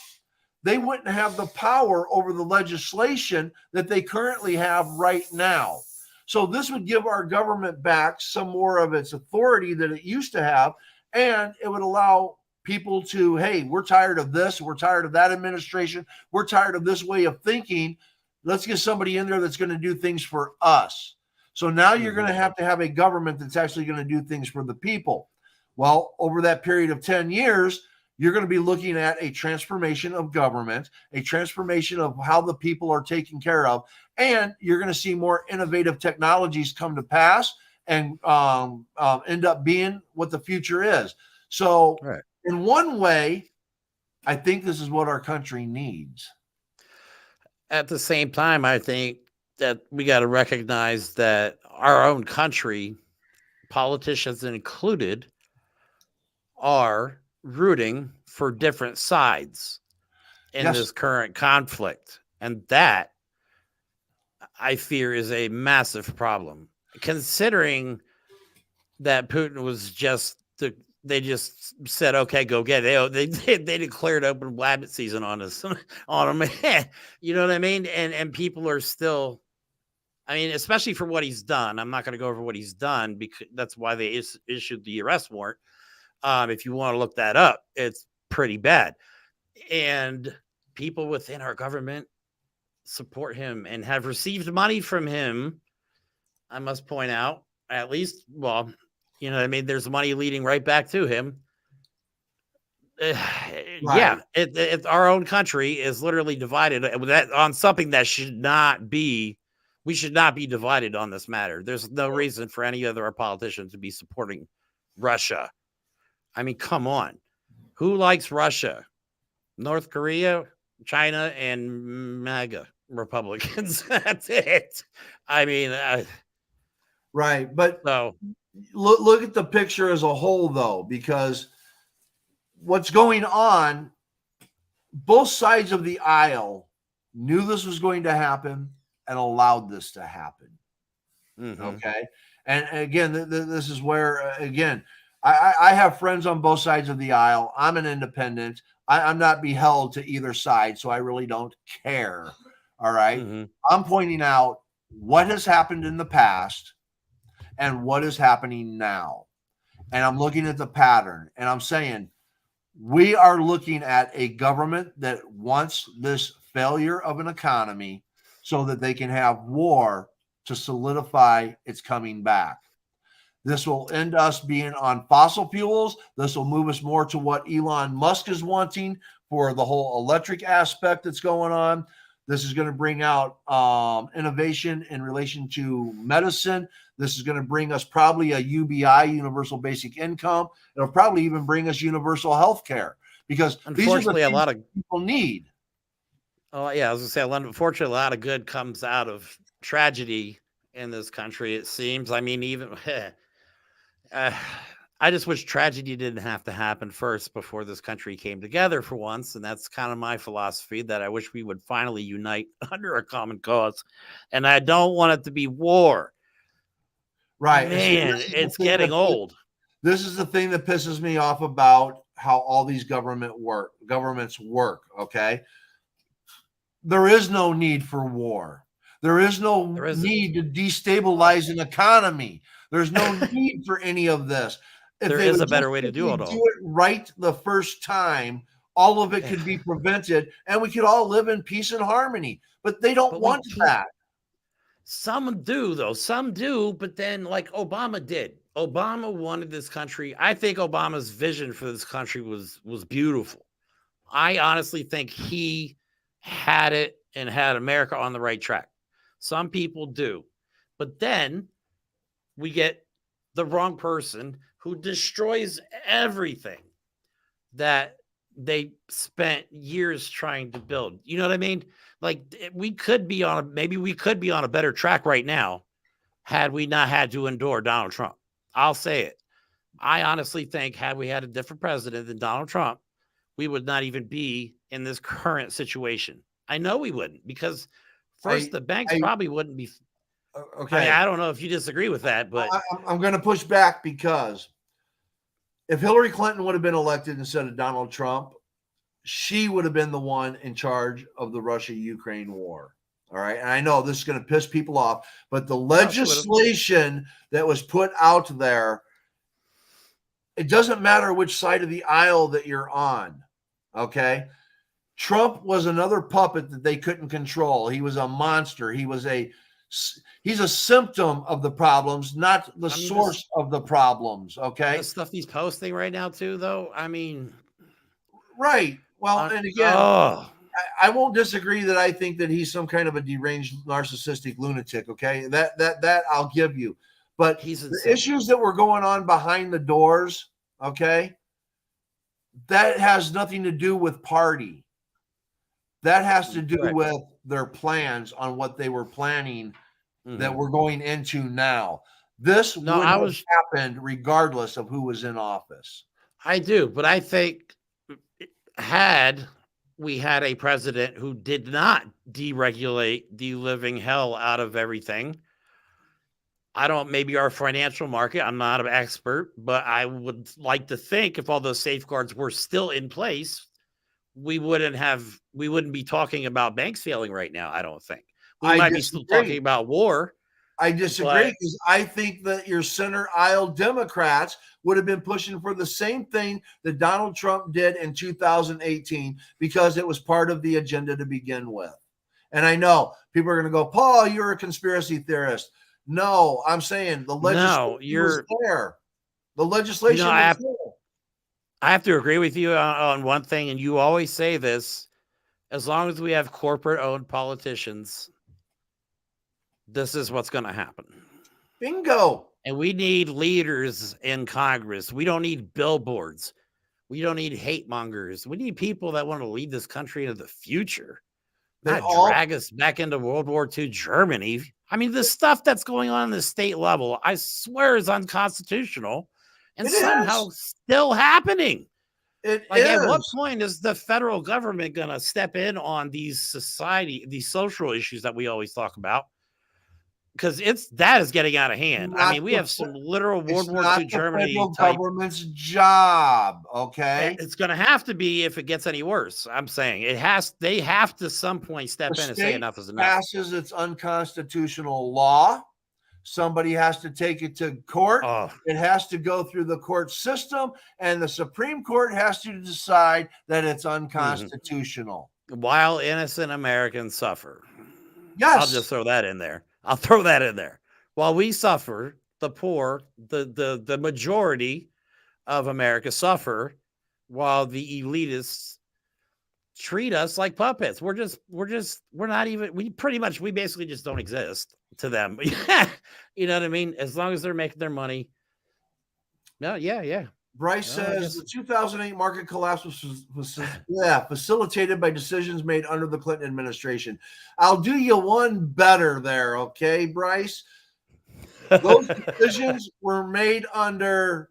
[SPEAKER 1] they wouldn't have the power over the legislation that they currently have right now. So this would give our government back some more of its authority that it used to have, and it would allow people to, hey, we're tired of this, we're tired of that administration, we're tired of this way of thinking. Let's get somebody in there that's going to do things for us. So now you're going to have a government that's actually going to do things for the people. Well, over that period of 10 years, you're going to be looking at a transformation of government, a transformation of how the people are taken care of, and you're going to see more innovative technologies come to pass and end up being what the future is. So in one way, I think this is what our country needs.
[SPEAKER 2] At the same time, I think that we got to recognize that our own country, politicians included, are rooting for different sides in this current conflict. And that, I fear, is a massive problem, considering that Putin was they just said, okay, go get it. They declared open rabbit season on us, on him. You know what I mean? And people are still, I mean, especially for what he's done. I'm not going to go over what he's done because that's why they issued the arrest warrant. If you want to look that up, it's pretty bad. And people within our government support him and have received money from him. I must point out, at least, well, you know what I mean? There's money leading right back to him. Yeah, our own country is literally divided on something that should not be. We should not be divided on this matter. There's no reason for any other politicians to be supporting Russia. I mean, come on. Who likes Russia? North Korea, China, and MAGA Republicans. That's it. I mean,
[SPEAKER 1] right. But
[SPEAKER 2] so
[SPEAKER 1] look at the picture as a whole, though, because what's going on, both sides of the aisle knew this was going to happen and allowed this to happen.
[SPEAKER 2] mm-hmm.
[SPEAKER 1] Okay. And again, this is where, again, I have friends on both sides of the aisle. I'm an independent. I'm not beheld to either side, so I really don't care. All right.
[SPEAKER 2] Mm-hmm.
[SPEAKER 1] I'm pointing out what has happened in the past and what is happening now. And I'm looking at the pattern, and I'm saying we are looking at a government that wants this failure of an economy so that they can have war to solidify its coming back. This will end us being on fossil fuels. This will move us more to what Elon Musk is wanting for the whole electric aspect that's going on. This is going to bring out innovation in relation to medicine. This is going to bring us probably a UBI, universal basic income. It'll probably even bring us universal health care, because
[SPEAKER 2] unfortunately, a lot of
[SPEAKER 1] people need.
[SPEAKER 2] Oh, yeah, I was going to say, unfortunately, a lot of good comes out of tragedy in this country, it seems. I mean, even I just wish tragedy didn't have to happen first before this country came together for once. And that's kind of my philosophy, that I wish we would finally unite under a common cause. And I don't want it to be war.
[SPEAKER 1] Right.
[SPEAKER 2] Man, it's getting old.
[SPEAKER 1] This is the thing that pisses me off about how all these governments work. Okay. There is no need for war. There is no need to destabilize an economy. There's no need for any of this.
[SPEAKER 2] If there is a better way to do it.
[SPEAKER 1] Do it right the first time, all of it could be prevented, and we could all live in peace and harmony. But they don't want that.
[SPEAKER 2] Some do, though. Some do, but then, like Obama did. Obama wanted this country. I think Obama's vision for this country was beautiful. I honestly think he had it and had America on the right track. Some people do. But then we get the wrong person who destroys everything that they spent years trying to build. You know what I mean? Like, we could be on a better track right now had we not had to endure Donald Trump. I'll say it. I honestly think had we had a different president than Donald Trump, we would not even be in this current situation. I know we wouldn't, because first, the banks probably wouldn't be.
[SPEAKER 1] Okay.
[SPEAKER 2] I don't know if you disagree with that, but
[SPEAKER 1] I'm going to push back, because if Hillary Clinton would have been elected instead of Donald Trump, she would have been the one in charge of the Russia-Ukraine war. All right. And I know this is going to piss people off, but the legislation that was put out there, it doesn't matter which side of the aisle that you're on. Okay. Trump was another puppet that they couldn't control. He was a monster. He's a symptom of the problems, not the source of the problems. Okay.
[SPEAKER 2] The stuff he's posting right now too, though. I mean,
[SPEAKER 1] right. Well, and again, I won't disagree that I think that he's some kind of a deranged, narcissistic lunatic. Okay. That I'll give you, but the issues that were going on behind the doors. Okay. That has nothing to do with party. That has to do with their plans on what they were planning that we're going into now. This would have happened regardless of who was in office.
[SPEAKER 2] I do, but I think had we had a president who did not deregulate the living hell out of everything, maybe our financial market, I'm not an expert, but I would like to think if all those safeguards were still in place, we wouldn't be talking about banks failing right now. I don't think we might be still talking about war.
[SPEAKER 1] I disagree because I think that your center aisle Democrats would have been pushing for the same thing that Donald Trump did in 2018 because it was part of the agenda to begin with. And I know people are going to go, Paul, you're a conspiracy theorist. No, I'm saying the legislation was there. The legislation was there.
[SPEAKER 2] I have to agree with you on one thing, and you always say this, as long as we have corporate-owned politicians, this is what's going to happen.
[SPEAKER 1] Bingo.
[SPEAKER 2] And we need leaders in Congress. We don't need billboards. We don't need hate mongers. We need people that want to lead this country into the future, not drag us back into World War II Germany. I mean, the stuff that's going on in the state level, I swear is unconstitutional and somehow still happening. At what point is the federal government going to step in on these social issues that we always talk about? Because that is getting out of hand. I mean, we have some literal World War II Germany type
[SPEAKER 1] government's job. Okay,
[SPEAKER 2] it's going to have to be if it gets any worse. I'm saying they have to some point step in and say enough is enough.
[SPEAKER 1] Passes its unconstitutional law. Somebody has to take it to court. It has to go through the court system, and the Supreme Court has to decide that it's unconstitutional.
[SPEAKER 2] While innocent Americans suffer.
[SPEAKER 1] Yes.
[SPEAKER 2] I'll just throw that in there. I'll throw that in there. While we suffer, the poor, the majority of America suffer, while the elitists treat us like puppets. We basically just don't exist to them. You know what I mean? As long as they're making their money. No, yeah.
[SPEAKER 1] Bryce says the 2008 market collapse was facilitated by decisions made under the Clinton administration. I'll do you one better there, okay, Bryce? Those decisions were made under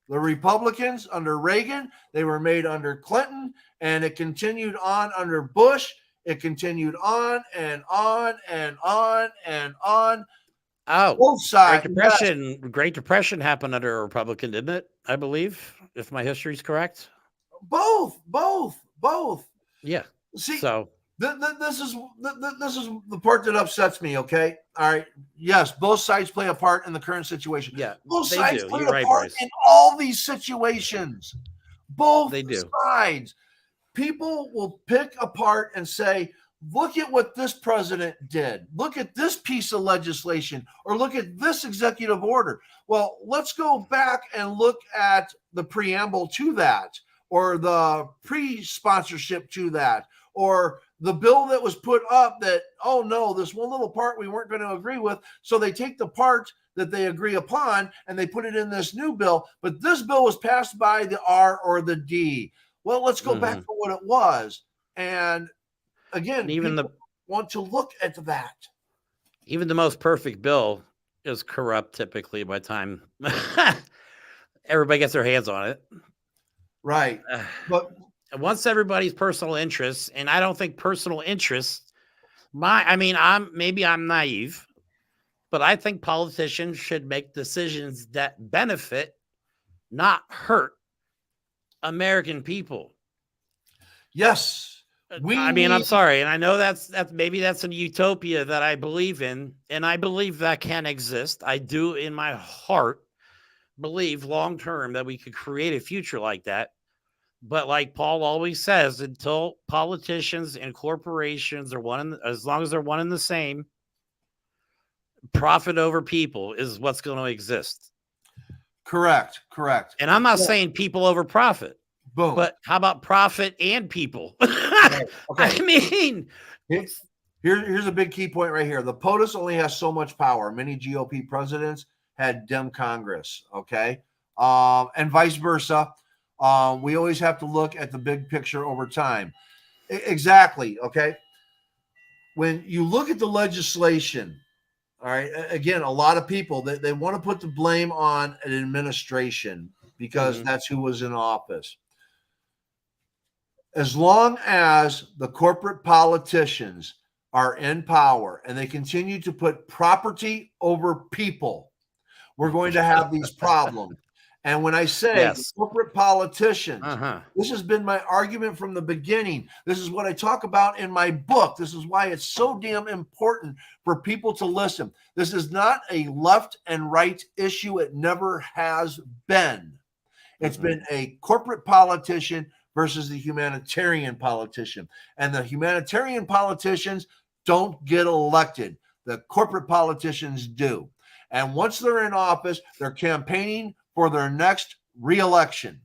[SPEAKER 1] the Republicans, under Reagan. They were made under Clinton, and it continued on under Bush. It continued on and on and on and on.
[SPEAKER 2] Oh,
[SPEAKER 1] both sides.
[SPEAKER 2] Great Depression happened under a Republican, didn't it? I believe, if my history is correct.
[SPEAKER 1] Both.
[SPEAKER 2] Yeah.
[SPEAKER 1] See, so this is the part that upsets me. Okay, all right. Yes, both sides play a part in the current situation.
[SPEAKER 2] Yeah,
[SPEAKER 1] both sides play a part in all these situations. Both sides. People will pick apart and say, look at what this president did. Look at this piece of legislation, or look at this executive order. Well, let's go back and look at the preamble to that, or the pre-sponsorship to that, or the bill that was put up that, oh no, this one little part we weren't going to agree with. So they take the part that they agree upon and they put it in this new bill. But this bill was passed by the R or the D. Well, let's go back to what it was. And again, even want to look at that.
[SPEAKER 2] Even the most perfect bill is corrupt typically by the time everybody gets their hands on it.
[SPEAKER 1] Right. But
[SPEAKER 2] once everybody's personal interests, and I don't think personal interests, I'm naive, but I think politicians should make decisions that benefit, not hurt American people.
[SPEAKER 1] Yes.
[SPEAKER 2] I'm sorry. And I know that's a utopia that I believe in. And I believe that can exist. I do in my heart believe long-term that we could create a future like that. But like Paul always says, until politicians and corporations are as long as they're one and the same, profit over people is what's going to exist.
[SPEAKER 1] Correct.
[SPEAKER 2] And I'm not saying people over profit.
[SPEAKER 1] Boom.
[SPEAKER 2] But how about profit and people?
[SPEAKER 1] Okay.
[SPEAKER 2] I mean,
[SPEAKER 1] here's a big key point right here. The POTUS only has so much power. Many GOP presidents had Dem Congress, okay? And vice versa. We always have to look at the big picture over time. Exactly, okay? When you look at the legislation, all right, again, a lot of people, they want to put the blame on an administration because that's who was in office. As long as the corporate politicians are in power and they continue to put property over people, we're going to have these problems. And when I say
[SPEAKER 2] Yes.
[SPEAKER 1] corporate politicians,
[SPEAKER 2] Uh-huh.
[SPEAKER 1] this has been my argument from the beginning. This is what I talk about in my book. This is why it's so damn important for people to listen. This is not a left and right issue. It never has been. It's been a corporate politician versus the humanitarian politician. And the humanitarian politicians don't get elected. The corporate politicians do. And once they're in office, they're campaigning for their next reelection.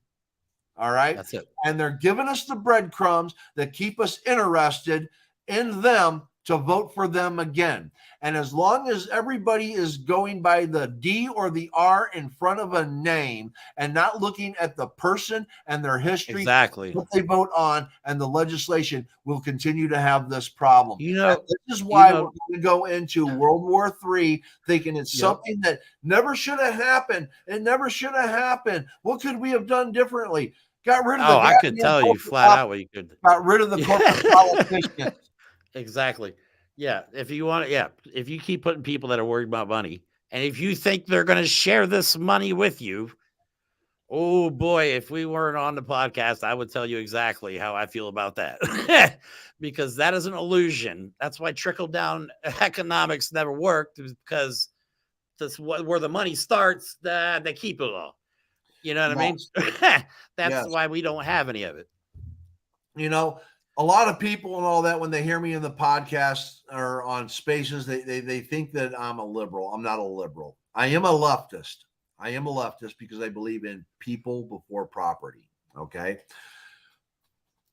[SPEAKER 1] All right.
[SPEAKER 2] That's it.
[SPEAKER 1] And they're giving us the breadcrumbs that keep us interested in them to vote for them again. And as long as everybody is going by the D or the R in front of a name and not looking at the person and their history,
[SPEAKER 2] Exactly.
[SPEAKER 1] what they vote on and the legislation, will continue to have this problem.
[SPEAKER 2] You know,
[SPEAKER 1] this is why we're going to go into World War III thinking it's something that never should have happened. It never should have happened. What could we have done differently? Got rid of the
[SPEAKER 2] I could tell you flat out what you could.
[SPEAKER 1] Got rid of the corporate politicians.
[SPEAKER 2] Exactly. Yeah. If you want to, if you keep putting people that are worried about money, and if you think they're going to share this money with you, oh boy, if we weren't on the podcast, I would tell you exactly how I feel about that. Because that is an illusion. That's why trickle down economics never worked, because that's where the money starts, they keep it all. You know what I mean? That's why we don't have any of it.
[SPEAKER 1] You know, a lot of people and all that, when they hear me in the podcast or on spaces, they think that I'm a liberal. I'm not a liberal. I am a leftist. I am a leftist because I believe in people before property. Okay.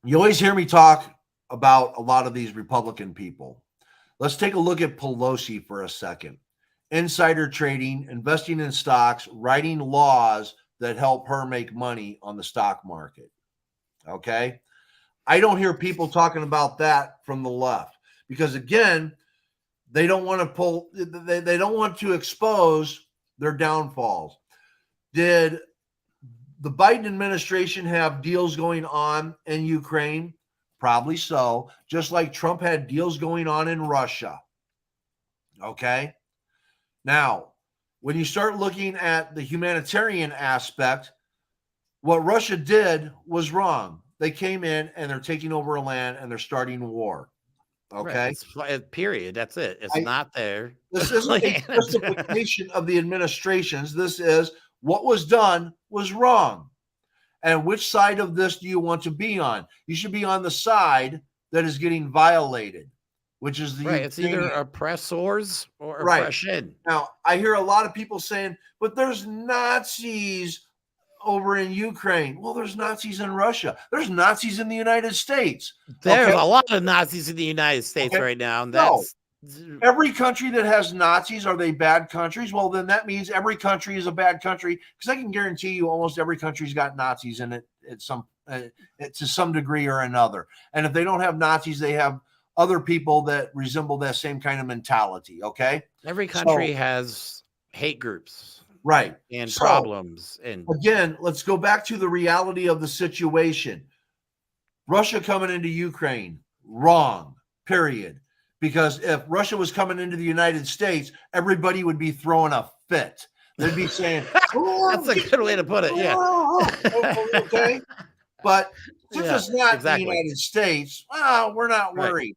[SPEAKER 1] You always hear me talk about a lot of these Republican people. Let's take a look at Pelosi for a second. Insider trading, investing in stocks, writing laws that help her make money on the stock market. Okay. I don't hear people talking about that from the left because, again, they don't want to they don't want to expose their downfalls. Did the Biden administration have deals going on in Ukraine? Probably so. Just like Trump had deals going on in Russia. Okay. Now, when you start looking at the humanitarian aspect, what Russia did was wrong. They came in and they're taking over a land and they're starting war. Okay.
[SPEAKER 2] Right. Period. That's it. It's not there.
[SPEAKER 1] This isn't a justification of the administrations. This is what was done was wrong. And which side of this do you want to be on? You should be on the side that is getting violated, which is the
[SPEAKER 2] right. It's either oppressors or oppression.
[SPEAKER 1] Now, I hear a lot of people saying, but there's Nazis over in Ukraine. Well, there's Nazis in Russia. There's Nazis in the United States.
[SPEAKER 2] There's a lot of Nazis in the United States right now. And that's
[SPEAKER 1] every country that has Nazis, are they bad countries? Well, then that means every country is a bad country, because I can guarantee you almost every country's got Nazis in it at to some degree or another. And if they don't have Nazis, they have other people that resemble that same kind of mentality. Okay.
[SPEAKER 2] Every country has hate groups.
[SPEAKER 1] Right.
[SPEAKER 2] And problems. And
[SPEAKER 1] again, let's go back to the reality of the situation. Russia coming into Ukraine, wrong, period. Because if Russia was coming into the United States, everybody would be throwing a fit. They'd be saying,
[SPEAKER 2] that's a good way to put it. Yeah.
[SPEAKER 1] Okay. But since it's not the United States, we're not worried.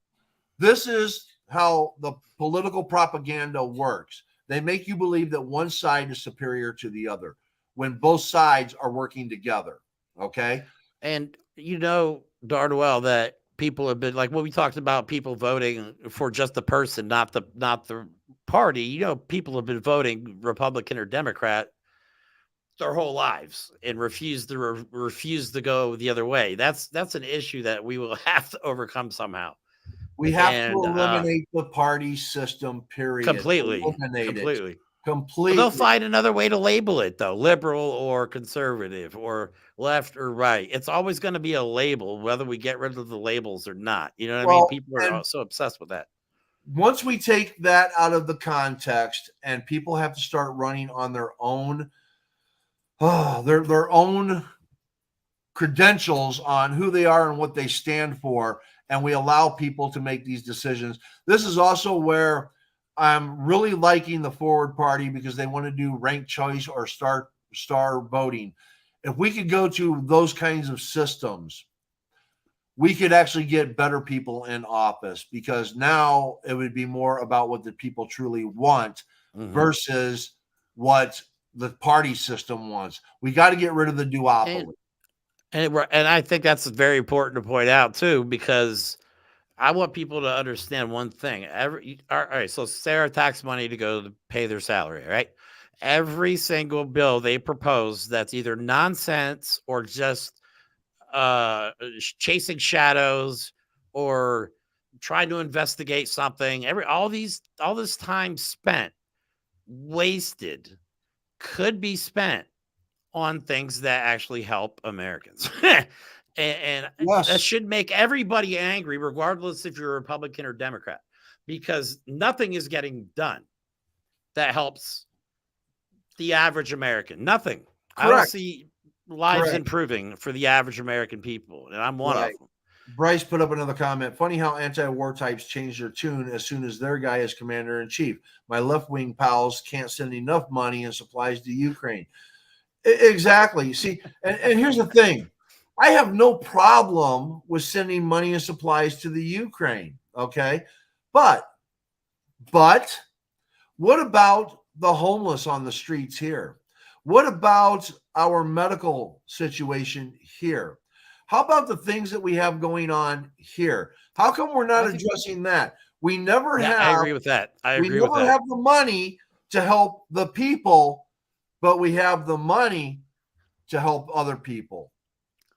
[SPEAKER 1] This is how the political propaganda works. They make you believe that one side is superior to the other when both sides are working together. Okay.
[SPEAKER 2] And you know darn well that people have been like, well, we talked about people voting for just the person, not the party. You know, people have been voting Republican or Democrat their whole lives and refuse to go the other way. That's an issue that we will have to overcome somehow.
[SPEAKER 1] We have to eliminate the party system, period.
[SPEAKER 2] Completely. Well, they'll find another way to label it, though. Liberal or conservative or left or right. It's always going to be a label, whether we get rid of the labels or not. You know what I mean? People are so obsessed with that.
[SPEAKER 1] Once we take that out of the context and people have to start running on their own, their own credentials on who they are and what they stand for, and we allow people to make these decisions. This is also where I'm really liking the Forward Party, because they want to do ranked choice or start star voting. If we could go to those kinds of systems, we could actually get better people in office, because now it would be more about what the people truly want versus what the party system wants. We got to get rid of the duopoly.
[SPEAKER 2] And I think that's very important to point out too, because I want people to understand one thing. All right, so Sarah tax money to go to pay their salary, right? Every single bill they propose that's either nonsense or just chasing shadows or trying to investigate something. All this time spent, wasted, could be spent on things that actually help Americans. and that should make everybody angry, regardless if you're a Republican or Democrat, because nothing is getting done that helps the average American. Nothing. Correct. I don't see lives improving for the average American people, and I'm one of them.
[SPEAKER 1] Bryce put up another comment. Funny how anti-war types change their tune as soon as their guy is commander-in-chief. My left-wing pals can't send enough money and supplies to Ukraine. Exactly. See, and here's the thing. I have no problem with sending money and supplies to the Ukraine, okay? But what about the homeless on the streets here? What about our medical situation here? How about the things that we have going on here? How come we're not addressing that? We never have.
[SPEAKER 2] I agree with that.
[SPEAKER 1] We never have the money to help the people, but we have the money to help other people.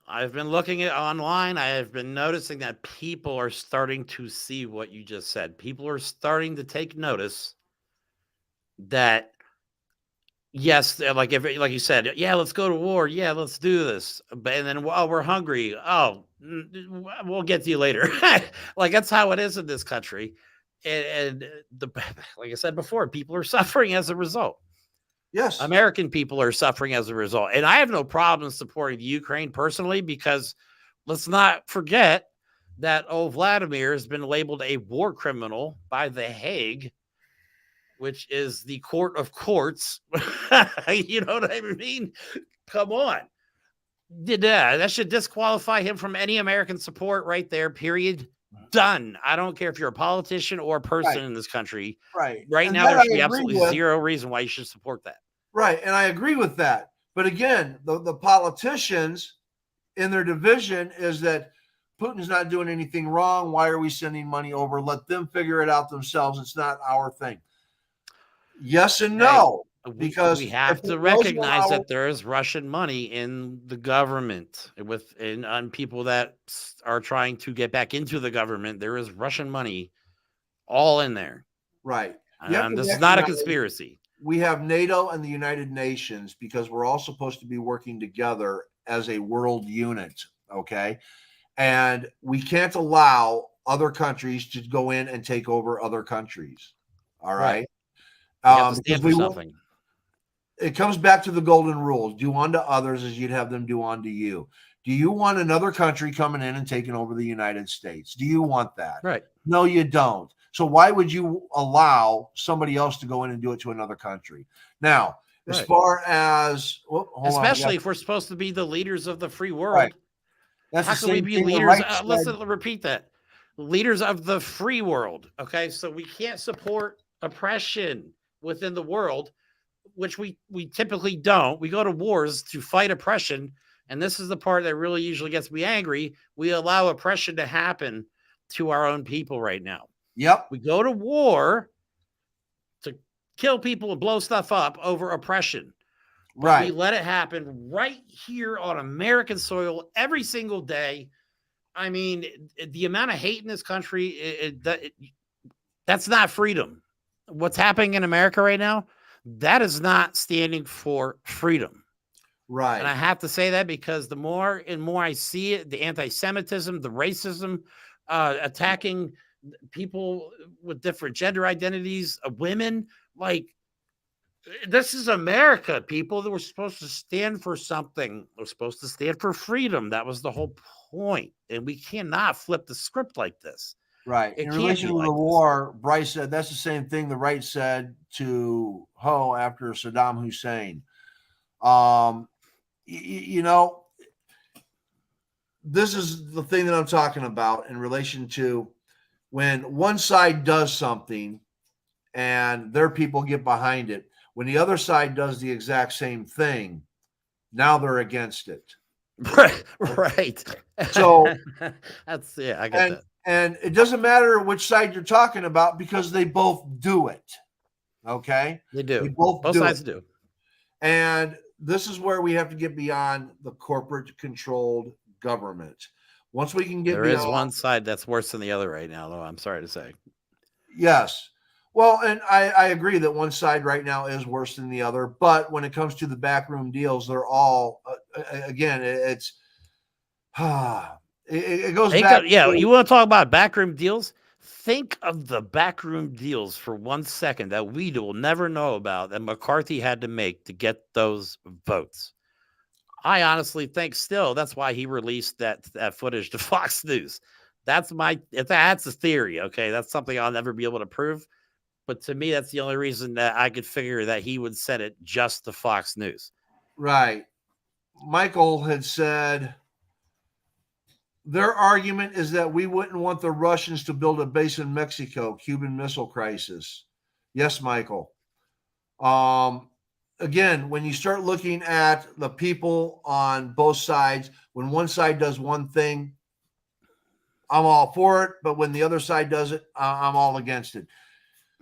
[SPEAKER 2] I've been looking at online. I have been noticing that people are starting to see what you just said. People are starting to take notice that, yes, like you said, yeah, let's go to war. Yeah, let's do this. But and then, we're hungry. Oh, we'll get to you later. Like, that's how it is in this country. And like I said before, people are suffering as a result.
[SPEAKER 1] Yes.
[SPEAKER 2] American people are suffering as a result. And I have no problem supporting Ukraine personally, because let's not forget that Vladimir has been labeled a war criminal by The Hague, which is the court of courts. You know what I mean? Come on. That should disqualify him from any American support right there, period. Done. I don't care if you're a politician or a person in this country.
[SPEAKER 1] Right.
[SPEAKER 2] Right now, there should be absolutely zero reason why you should support that.
[SPEAKER 1] Right. And I agree with that. But again, the politicians in their division is that Putin's not doing anything wrong. Why are we sending money over? Let them figure it out themselves. It's not our thing. Yes and no. Because
[SPEAKER 2] we have to recognize that there is Russian money in the government on people that are trying to get back into the government. There is Russian money all in there.
[SPEAKER 1] Right.
[SPEAKER 2] This is not a conspiracy.
[SPEAKER 1] We have NATO and the United Nations, because we're all supposed to be working together as a world unit. Okay. And we can't allow other countries to go in and take over other countries. All right. It comes back to the golden rule: do unto others as you'd have them do unto you. Do you want another country coming in and taking over the United States? Do you want that?
[SPEAKER 2] Right.
[SPEAKER 1] No, you don't. So why would you allow somebody else to go in and do it to another country? Now, as far as
[SPEAKER 2] especially if we're supposed to be the leaders of the free world,
[SPEAKER 1] right. That's how can we be leaders?
[SPEAKER 2] Let's repeat that: leaders of the free world. Okay, so we can't support oppression within the world, which we typically don't. We go to wars to fight oppression, and this is the part that really usually gets me angry. We allow oppression to happen to our own people right now.
[SPEAKER 1] Yep.
[SPEAKER 2] We go to war to kill people and blow stuff up over oppression.
[SPEAKER 1] Right.
[SPEAKER 2] We let it happen right here on American soil every single day. I mean, the amount of hate in this country, that's not freedom. What's happening in America right now, that is not standing for freedom.
[SPEAKER 1] Right.
[SPEAKER 2] And I have to say that because the more and more I see it, the anti-Semitism, the racism, attacking people with different gender identities, women, like, this is America, people. That were supposed to stand for something. We're supposed to stand for freedom. That was the whole point. And we cannot flip the script like this.
[SPEAKER 1] Right. In relation to the war, Bryce said that's the same thing the right said to Ho after Saddam Hussein. You know, this is the thing that I'm talking about in relation to when one side does something and their people get behind it. When the other side does the exact same thing, now they're against it.
[SPEAKER 2] Right.
[SPEAKER 1] So,
[SPEAKER 2] That's I get
[SPEAKER 1] and
[SPEAKER 2] that.
[SPEAKER 1] and it doesn't matter which side you're talking about because they both do it. Okay,
[SPEAKER 2] They
[SPEAKER 1] they
[SPEAKER 2] do.
[SPEAKER 1] both
[SPEAKER 2] Both
[SPEAKER 1] do it,
[SPEAKER 2] sides do.
[SPEAKER 1] and this is where we have to get beyond the corporate controlled government. Once we can get
[SPEAKER 2] There is
[SPEAKER 1] beyond,
[SPEAKER 2] one side that's worse than the other right now, though. I'm sorry to say.
[SPEAKER 1] yes. Well, and I agree that one side right now is worse than the other, but when it comes to the backroom deals, they're all again. It's it goes
[SPEAKER 2] Think
[SPEAKER 1] back
[SPEAKER 2] of, yeah,
[SPEAKER 1] to
[SPEAKER 2] you want to talk about backroom deals? Think of the backroom deals for 1 second that we will never know about that McCarthy had to make to get those votes. I honestly think still that's why he released that footage to Fox News. That's a theory. Okay, that's something I'll never be able to prove. But to me, that's the only reason that I could figure that he would send it just to Fox News.
[SPEAKER 1] right. Michael had said their argument is that we wouldn't want the Russians to build a base in Mexico, Cuban Missile Crisis. Yes, Michael. Um, Again, when you start looking at the people on both sides, when one side does one thing, I'm all for it. But when the other side does it, I'm all against it.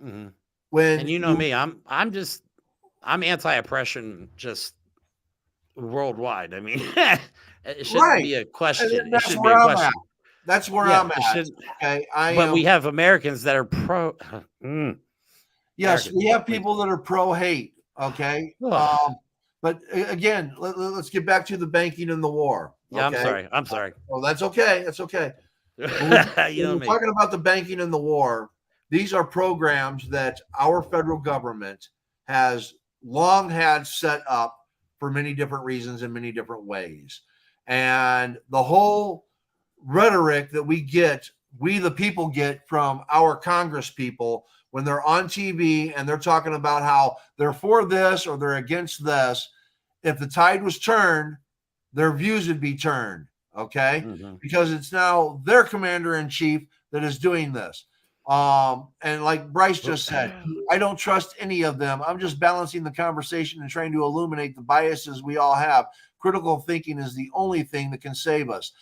[SPEAKER 2] Mm-hmm.
[SPEAKER 1] When
[SPEAKER 2] And you know
[SPEAKER 1] you
[SPEAKER 2] me, I'm anti-oppression just worldwide. I mean, it shouldn't
[SPEAKER 1] right,
[SPEAKER 2] be a
[SPEAKER 1] and
[SPEAKER 2] question. It
[SPEAKER 1] that's
[SPEAKER 2] shouldn't be
[SPEAKER 1] where
[SPEAKER 2] a
[SPEAKER 1] I'm at.
[SPEAKER 2] question.
[SPEAKER 1] That's where
[SPEAKER 2] Yeah,
[SPEAKER 1] I'm
[SPEAKER 2] it
[SPEAKER 1] at.
[SPEAKER 2] shouldn't.
[SPEAKER 1] Okay, I
[SPEAKER 2] But we
[SPEAKER 1] am.
[SPEAKER 2] have Americans that are pro.
[SPEAKER 1] Yes,
[SPEAKER 2] Americans,
[SPEAKER 1] we have
[SPEAKER 2] please.
[SPEAKER 1] people that are pro hate. Okay, but again, let's get back to the banking and the war.
[SPEAKER 2] Yeah, I'm
[SPEAKER 1] Okay,
[SPEAKER 2] sorry. I'm sorry.
[SPEAKER 1] well, that's okay. That's okay.
[SPEAKER 2] You
[SPEAKER 1] When
[SPEAKER 2] know
[SPEAKER 1] we're
[SPEAKER 2] me.
[SPEAKER 1] talking about the banking and the war, these are programs that our federal government has long had set up for many different reasons in many different ways. And the whole rhetoric that we the people get from our Congress people when they're on TV and they're talking about how they're for this or they're against this, if the tide was turned, their views would be turned. Okay.
[SPEAKER 2] Mm-hmm.
[SPEAKER 1] Because it's now their commander in chief that is doing this. And like Bryce just said, I don't trust any of them. I'm just balancing the conversation and trying to illuminate the biases we all have. Critical thinking is the only thing that can save us.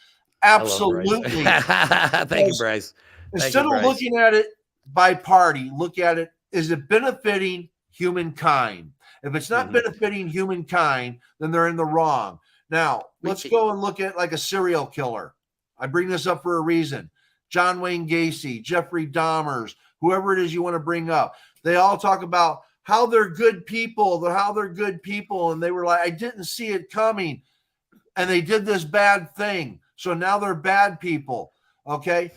[SPEAKER 2] I love Bryce.
[SPEAKER 1] Absolutely.
[SPEAKER 2] Thank you,
[SPEAKER 1] Because
[SPEAKER 2] Bryce. Thank you,
[SPEAKER 1] instead of
[SPEAKER 2] Bryce.
[SPEAKER 1] looking at it by party, look at it, is it benefiting humankind? If it's not
[SPEAKER 2] Mm-hmm.
[SPEAKER 1] benefiting humankind, then they're in the wrong. Now, let's go and look at like a serial killer. I bring this up for a reason. John Wayne Gacy, Jeffrey Dahmers, whoever it is you want to bring up, they all talk about how they're good people, how they're good people. And they were like, I didn't see it coming. And they did this bad thing. So now they're bad people. Okay.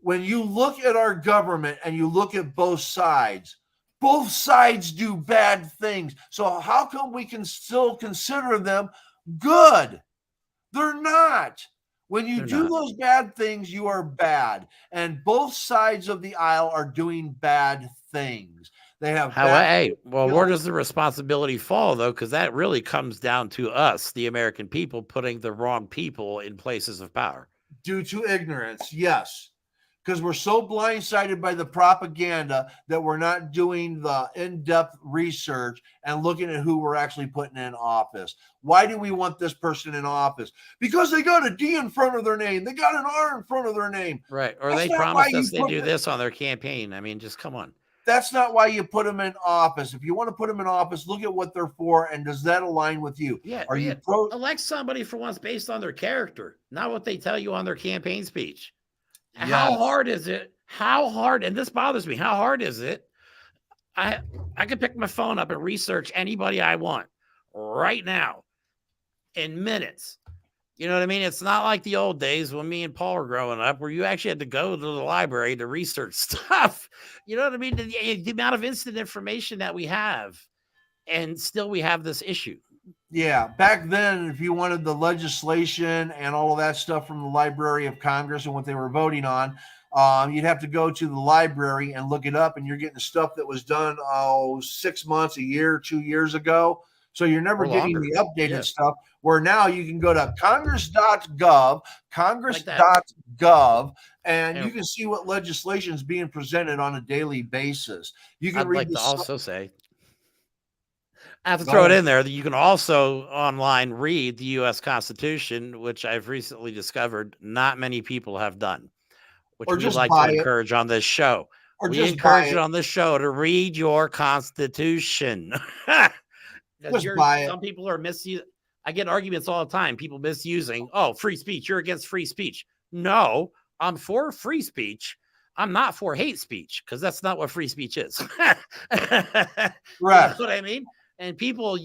[SPEAKER 1] When you look at our government and you look at both sides do bad things. So how come we can still consider them good? They're not. When you do those bad things, you are bad. And both sides of the aisle are doing bad things. They have
[SPEAKER 2] where does the responsibility fall, though? Because that really comes down to us, the American people, putting the wrong people in places of power.
[SPEAKER 1] Due to ignorance, yes. Because we're so blindsided by the propaganda that we're not doing the in-depth research and looking at who we're actually putting in office. Why do we want this person in office? Because they got a D in front of their name. They got an R in front of their name.
[SPEAKER 2] Right. Or they promised us they do this on their campaign. I mean, just come on.
[SPEAKER 1] That's not why you put them in office. If you want to put them in office, look at what they're for, and does that align with you?
[SPEAKER 2] Yeah.
[SPEAKER 1] Are you
[SPEAKER 2] elect somebody for once based on their character, not what they tell you on their campaign speech?
[SPEAKER 1] Yes.
[SPEAKER 2] How hard is it? How hard? And this bothers me. How hard is it? I could pick my phone up and research anybody I want right now in minutes. You know what I mean? It's not like the old days when me and Paul were growing up where you actually had to go to the library to research stuff. You know what I mean? The amount of instant information that we have, and still we have this issue.
[SPEAKER 1] Yeah, back then, if you wanted the legislation and all of that stuff from the Library of Congress and what they were voting on, you'd have to go to the library and look it up, and you're getting stuff that was done 6 months, a year, 2 years ago. So you're never
[SPEAKER 2] Or
[SPEAKER 1] getting
[SPEAKER 2] longer.
[SPEAKER 1] the updated
[SPEAKER 2] Yeah.
[SPEAKER 1] stuff, where now you can go to congress.gov,
[SPEAKER 2] Like that.
[SPEAKER 1] congress.gov, and you
[SPEAKER 2] And
[SPEAKER 1] can see what legislation is being presented on a daily basis. You can
[SPEAKER 2] I'd
[SPEAKER 1] read
[SPEAKER 2] like to
[SPEAKER 1] the
[SPEAKER 2] also say, I have to
[SPEAKER 1] go
[SPEAKER 2] throw it
[SPEAKER 1] ahead.
[SPEAKER 2] in there that you can also online read the U.S. Constitution, which I've recently discovered not many people have done, which
[SPEAKER 1] Or
[SPEAKER 2] we
[SPEAKER 1] just
[SPEAKER 2] like to
[SPEAKER 1] buy it,
[SPEAKER 2] encourage on this show.
[SPEAKER 1] or
[SPEAKER 2] We
[SPEAKER 1] just buy
[SPEAKER 2] encourage it
[SPEAKER 1] it,
[SPEAKER 2] on this show to read your Constitution. Because
[SPEAKER 1] just buy it.
[SPEAKER 2] some people are misusing. I get arguments all the time. People misusing, oh, free speech. You're against free speech. No, I'm for free speech. I'm not for hate speech because that's not what free speech is. You know
[SPEAKER 1] Correct.
[SPEAKER 2] what I mean? And people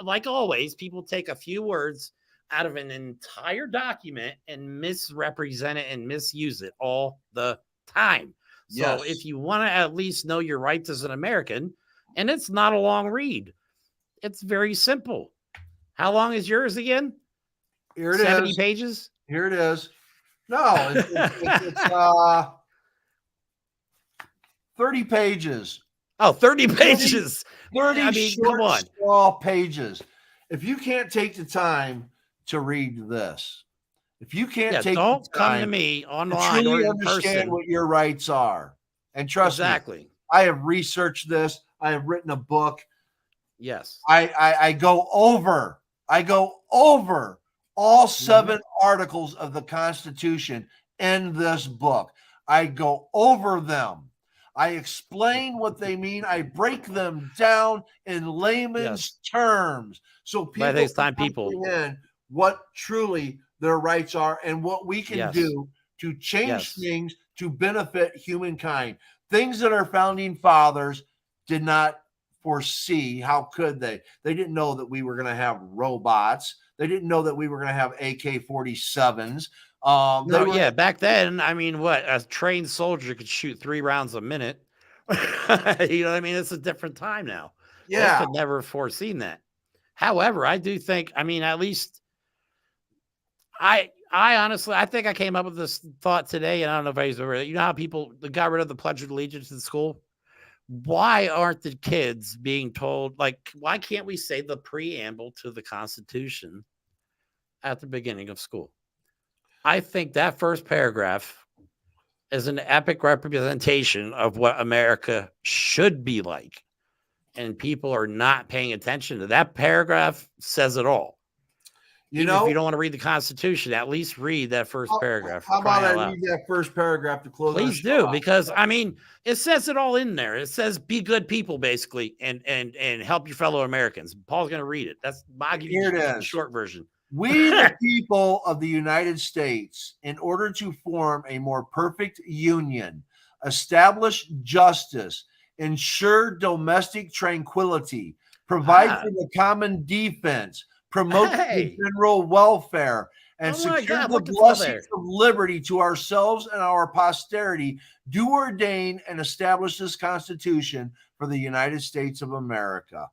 [SPEAKER 2] like always, people take a few words out of an entire document and misrepresent it and misuse it all the time. So
[SPEAKER 1] Yes.
[SPEAKER 2] if you want to at least know your rights as an American, and it's not a long read, it's very simple. How long is yours again?
[SPEAKER 1] Here it
[SPEAKER 2] 70
[SPEAKER 1] is.
[SPEAKER 2] pages?
[SPEAKER 1] Here it is. No, it's 30 pages.
[SPEAKER 2] Oh, 30
[SPEAKER 1] 30,
[SPEAKER 2] pages.
[SPEAKER 1] 30
[SPEAKER 2] I mean, come
[SPEAKER 1] short,
[SPEAKER 2] on.
[SPEAKER 1] small pages. If you can't take the time to read this, if you can't
[SPEAKER 2] Yeah,
[SPEAKER 1] take the
[SPEAKER 2] don't come to
[SPEAKER 1] time
[SPEAKER 2] me
[SPEAKER 1] to
[SPEAKER 2] online or
[SPEAKER 1] truly
[SPEAKER 2] in
[SPEAKER 1] understand
[SPEAKER 2] person.
[SPEAKER 1] what your rights are, and trust me,
[SPEAKER 2] Exactly.
[SPEAKER 1] I have researched this. I have written a book.
[SPEAKER 2] Yes.
[SPEAKER 1] I go over all 7 articles of the Constitution in this book. I go over them. I explain what they mean. I break them down in layman's
[SPEAKER 2] Yes.
[SPEAKER 1] terms so
[SPEAKER 2] But I think
[SPEAKER 1] people
[SPEAKER 2] it's
[SPEAKER 1] can
[SPEAKER 2] time people.
[SPEAKER 1] comprehend what truly their rights are and what we can
[SPEAKER 2] Yes.
[SPEAKER 1] do to change
[SPEAKER 2] Yes.
[SPEAKER 1] things to benefit humankind. Things that our founding fathers did not foresee. How could they? They didn't know that we were going to have robots. They didn't know that we were going to have AK-47s.
[SPEAKER 2] No, yeah, back then, I mean, what a trained soldier could shoot 3 rounds a minute. You know what I mean? It's a different time now. They
[SPEAKER 1] yeah.
[SPEAKER 2] could never have foreseen that. However, I do think, I mean, at least I honestly, I think I came up with this thought today, and I don't know if anybody's ever, you know how people got rid of the Pledge of Allegiance in school? Why aren't the kids being told, like, why can't we say the preamble to the Constitution at the beginning of school? I think that first paragraph is an epic representation of what America should be like. And people are not paying attention to that paragraph. Says it all. Even if you don't want to read the Constitution, at least read that first paragraph.
[SPEAKER 1] How about I
[SPEAKER 2] Crying out loud.
[SPEAKER 1] read that first paragraph to close our
[SPEAKER 2] Please
[SPEAKER 1] show
[SPEAKER 2] do,
[SPEAKER 1] out?
[SPEAKER 2] because I mean, it says it all in there. It says be good people, basically, and help your fellow Americans. Paul's going to read it. I'll give you
[SPEAKER 1] Here it
[SPEAKER 2] the
[SPEAKER 1] is.
[SPEAKER 2] short version.
[SPEAKER 1] We, the people of the United States, in order to form a more perfect union, establish justice, ensure domestic tranquility, provide for the common defense, promote the general welfare, and secure the blessings of liberty to ourselves and our posterity, do ordain and establish this Constitution for the United States of America.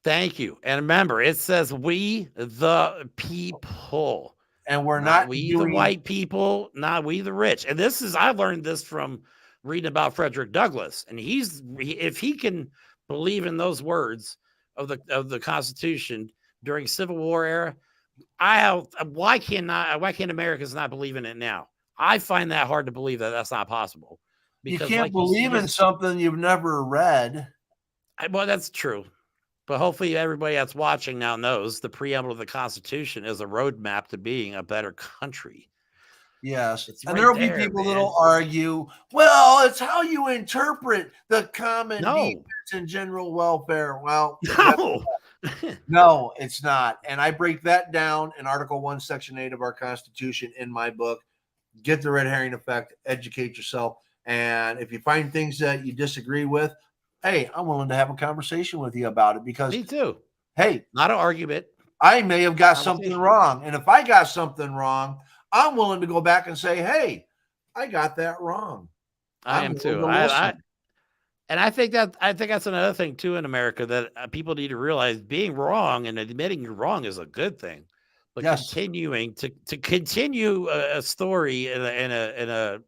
[SPEAKER 2] Thank you. And remember, it says we the people.
[SPEAKER 1] And we're not
[SPEAKER 2] we the white people, not we the rich. And this is, I learned this from reading about Frederick Douglass. And if he can believe in those words of the Constitution during Civil War era, why can't Americans not believe in it now? I find that hard to believe that that's not possible.
[SPEAKER 1] Because you can't believe in something you've never read.
[SPEAKER 2] Well, that's true. But hopefully everybody that's watching now knows the preamble of the Constitution is a roadmap to being a better country.
[SPEAKER 1] Yes. And there'll be people that'll argue, well, it's how you interpret the common defense and general welfare. Well, no, it's not. And I break that down in Article 1, Section 8 of our Constitution in my book. Get the red herring effect, educate yourself. And if you find things that you disagree with, hey, I'm willing to have a conversation with you about it because
[SPEAKER 2] me too.
[SPEAKER 1] Hey,
[SPEAKER 2] not an argument.
[SPEAKER 1] I may have got something wrong. And if I got something wrong, I'm willing to go back and say, hey, I got that wrong.
[SPEAKER 2] I am too. And I think that's another thing too in America that people need to realize: being wrong and admitting you're wrong is a good thing. But continuing to continue a story in a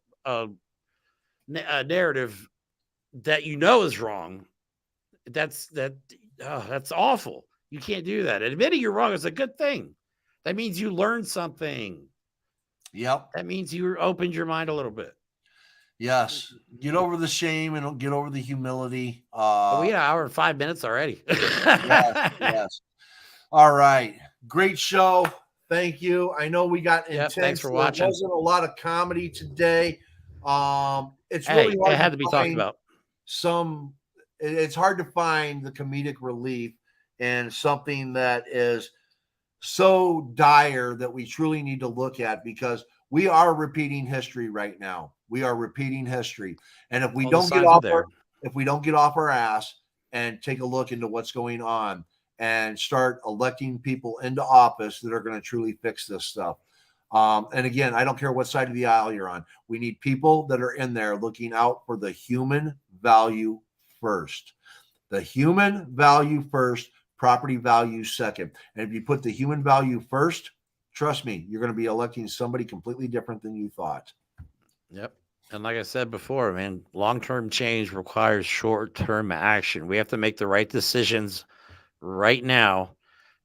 [SPEAKER 2] narrative that you know is wrong, that's awful. You can't do that. Admitting you're wrong is a good thing. That means you learned something.
[SPEAKER 1] Yep.
[SPEAKER 2] That means you opened your mind a little bit.
[SPEAKER 1] Yes. Get over the shame and get over the humility.
[SPEAKER 2] Oh, we got an hour and 5 minutes already.
[SPEAKER 1] Yes, yes. All right. Great show. Thank you. I know we got intense.
[SPEAKER 2] Thanks for
[SPEAKER 1] There
[SPEAKER 2] watching.
[SPEAKER 1] wasn't a lot of comedy today. It's
[SPEAKER 2] Hey,
[SPEAKER 1] really hard
[SPEAKER 2] it had to be talked about.
[SPEAKER 1] It's hard to find the comedic relief in something that is so dire that we truly need to look at, because we are repeating history right now. We are repeating history. And if we don't get off our ass and take a look into what's going on and start electing people into office that are going to truly fix this stuff. And again, I don't care what side of the aisle you're on. We need people that are in there looking out for the human value first. The human value first, property value second. And if you put the human value first, trust me, you're going to be electing somebody completely different than you thought.
[SPEAKER 2] Yep. And like I said before, man, long-term change requires short-term action. We have to make the right decisions right now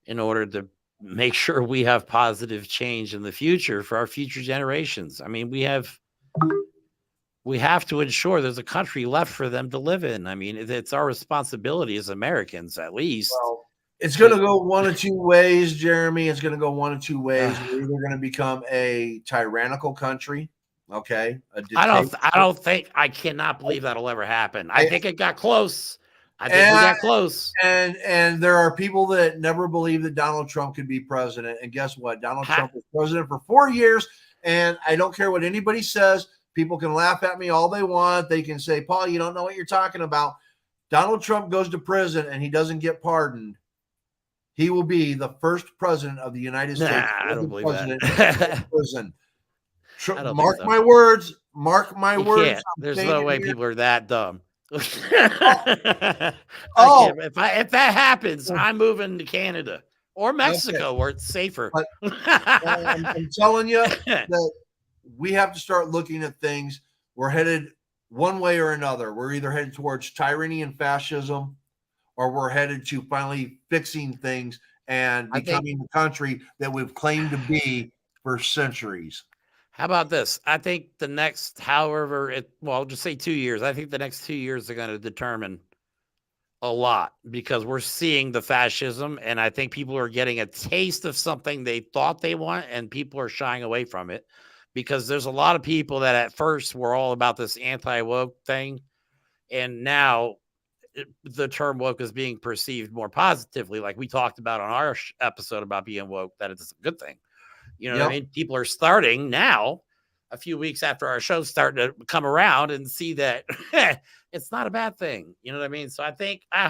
[SPEAKER 2] in order to make sure we have positive change in the future for our future generations. I mean, we have to ensure there's a country left for them to live in. I mean, it's our responsibility as Americans, at least. Well,
[SPEAKER 1] it's going to go one of two ways, Jeremy. It's going to go one of two ways. We're either going to become a tyrannical country. Okay.
[SPEAKER 2] I cannot believe that'll ever happen. I think it got close. I think we got close.
[SPEAKER 1] And there are people that never believed that Donald Trump could be president. And guess what? Donald Trump was president for 4 years. And I don't care what anybody says. People can laugh at me all they want. They can say, Paul, you don't know what you're talking about. Donald Trump goes to prison and he doesn't get pardoned. He will be the first president of the United States.
[SPEAKER 2] I don't believe that.
[SPEAKER 1] Prison. Mark my words. Mark my words.
[SPEAKER 2] There's no way people are that dumb. If that happens, I'm moving to Canada or Mexico where it's safer.
[SPEAKER 1] But, I'm telling you that we have to start looking at things. We're headed one way or another. We're either headed towards tyranny and fascism, or we're headed to finally fixing things and becoming the country that we've claimed to be for centuries.
[SPEAKER 2] How about this? I think the next, I'll just say 2 years. I think the next 2 years are going to determine a lot, because we're seeing the fascism, and I think people are getting a taste of something they thought they want, and people are shying away from it, because there's a lot of people that at first were all about this anti-woke thing, and now the term woke is being perceived more positively, like we talked about on our episode about being woke, that it's a good thing. You know what I mean? People are starting now, a few weeks after our show, starting to come around and see that it's not a bad thing. You know what I mean? So I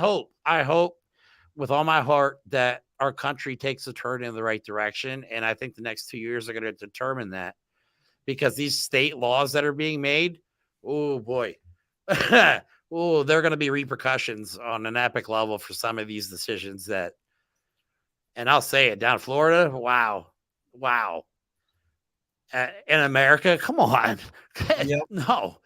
[SPEAKER 2] hope with all my heart that our country takes a turn in the right direction. And I think the next 2 years are going to determine that, because these state laws that are being made, oh boy, there are going to be repercussions on an epic level for some of these decisions and I'll say it, down in Florida, wow. In America, come on. No,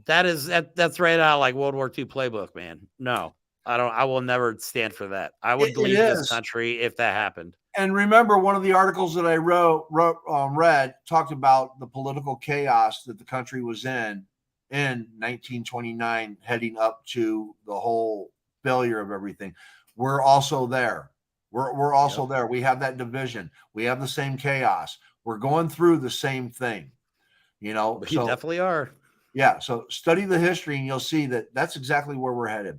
[SPEAKER 2] that's right out like World War II playbook, man. No, I will never stand for that. I would leave this country if that happened.
[SPEAKER 1] And remember, one of the articles that I read talked about the political chaos that the country was in 1929, heading up to the whole failure of everything. We're also there. We're also there. We have that division. We have the same chaos. We're going through the same thing,
[SPEAKER 2] We definitely are.
[SPEAKER 1] Yeah. So study the history and you'll see that that's exactly where we're headed.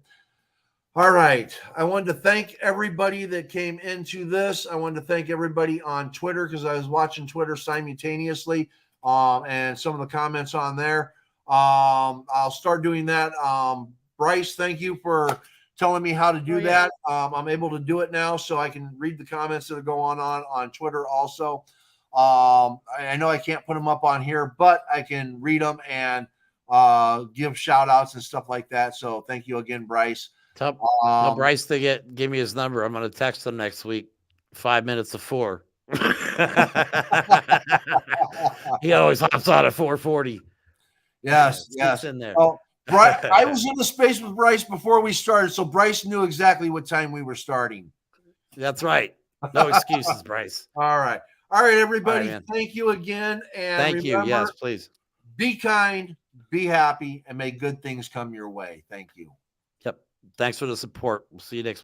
[SPEAKER 1] All right. I wanted to thank everybody that came into this. I wanted to thank everybody on Twitter, because I was watching Twitter simultaneously, and some of the comments on there. I'll start doing that. Bryce, thank you for telling me how to do that. I'm able to do it now, so I can read the comments that are going on Twitter also. I know I can't put them up on here, but I can read them and give shout outs and stuff like that. So thank you again, Bryce.
[SPEAKER 2] Tell Bryce to give me his number. I'm going to text him next week, 5 minutes to 4. He always hops on at 4:40.
[SPEAKER 1] Yes.
[SPEAKER 2] In there.
[SPEAKER 1] Oh, Bryce, I was in the space with Bryce before we started, so Bryce knew exactly what time we were starting.
[SPEAKER 2] That's right. No excuses, Bryce.
[SPEAKER 1] All right. All right, everybody.
[SPEAKER 2] man.
[SPEAKER 1] Thank you again. And
[SPEAKER 2] Thank you.
[SPEAKER 1] remember,
[SPEAKER 2] Yes, please.
[SPEAKER 1] be kind, be happy, and may good things come your way. Thank you.
[SPEAKER 2] Yep. Thanks for the support. We'll see you next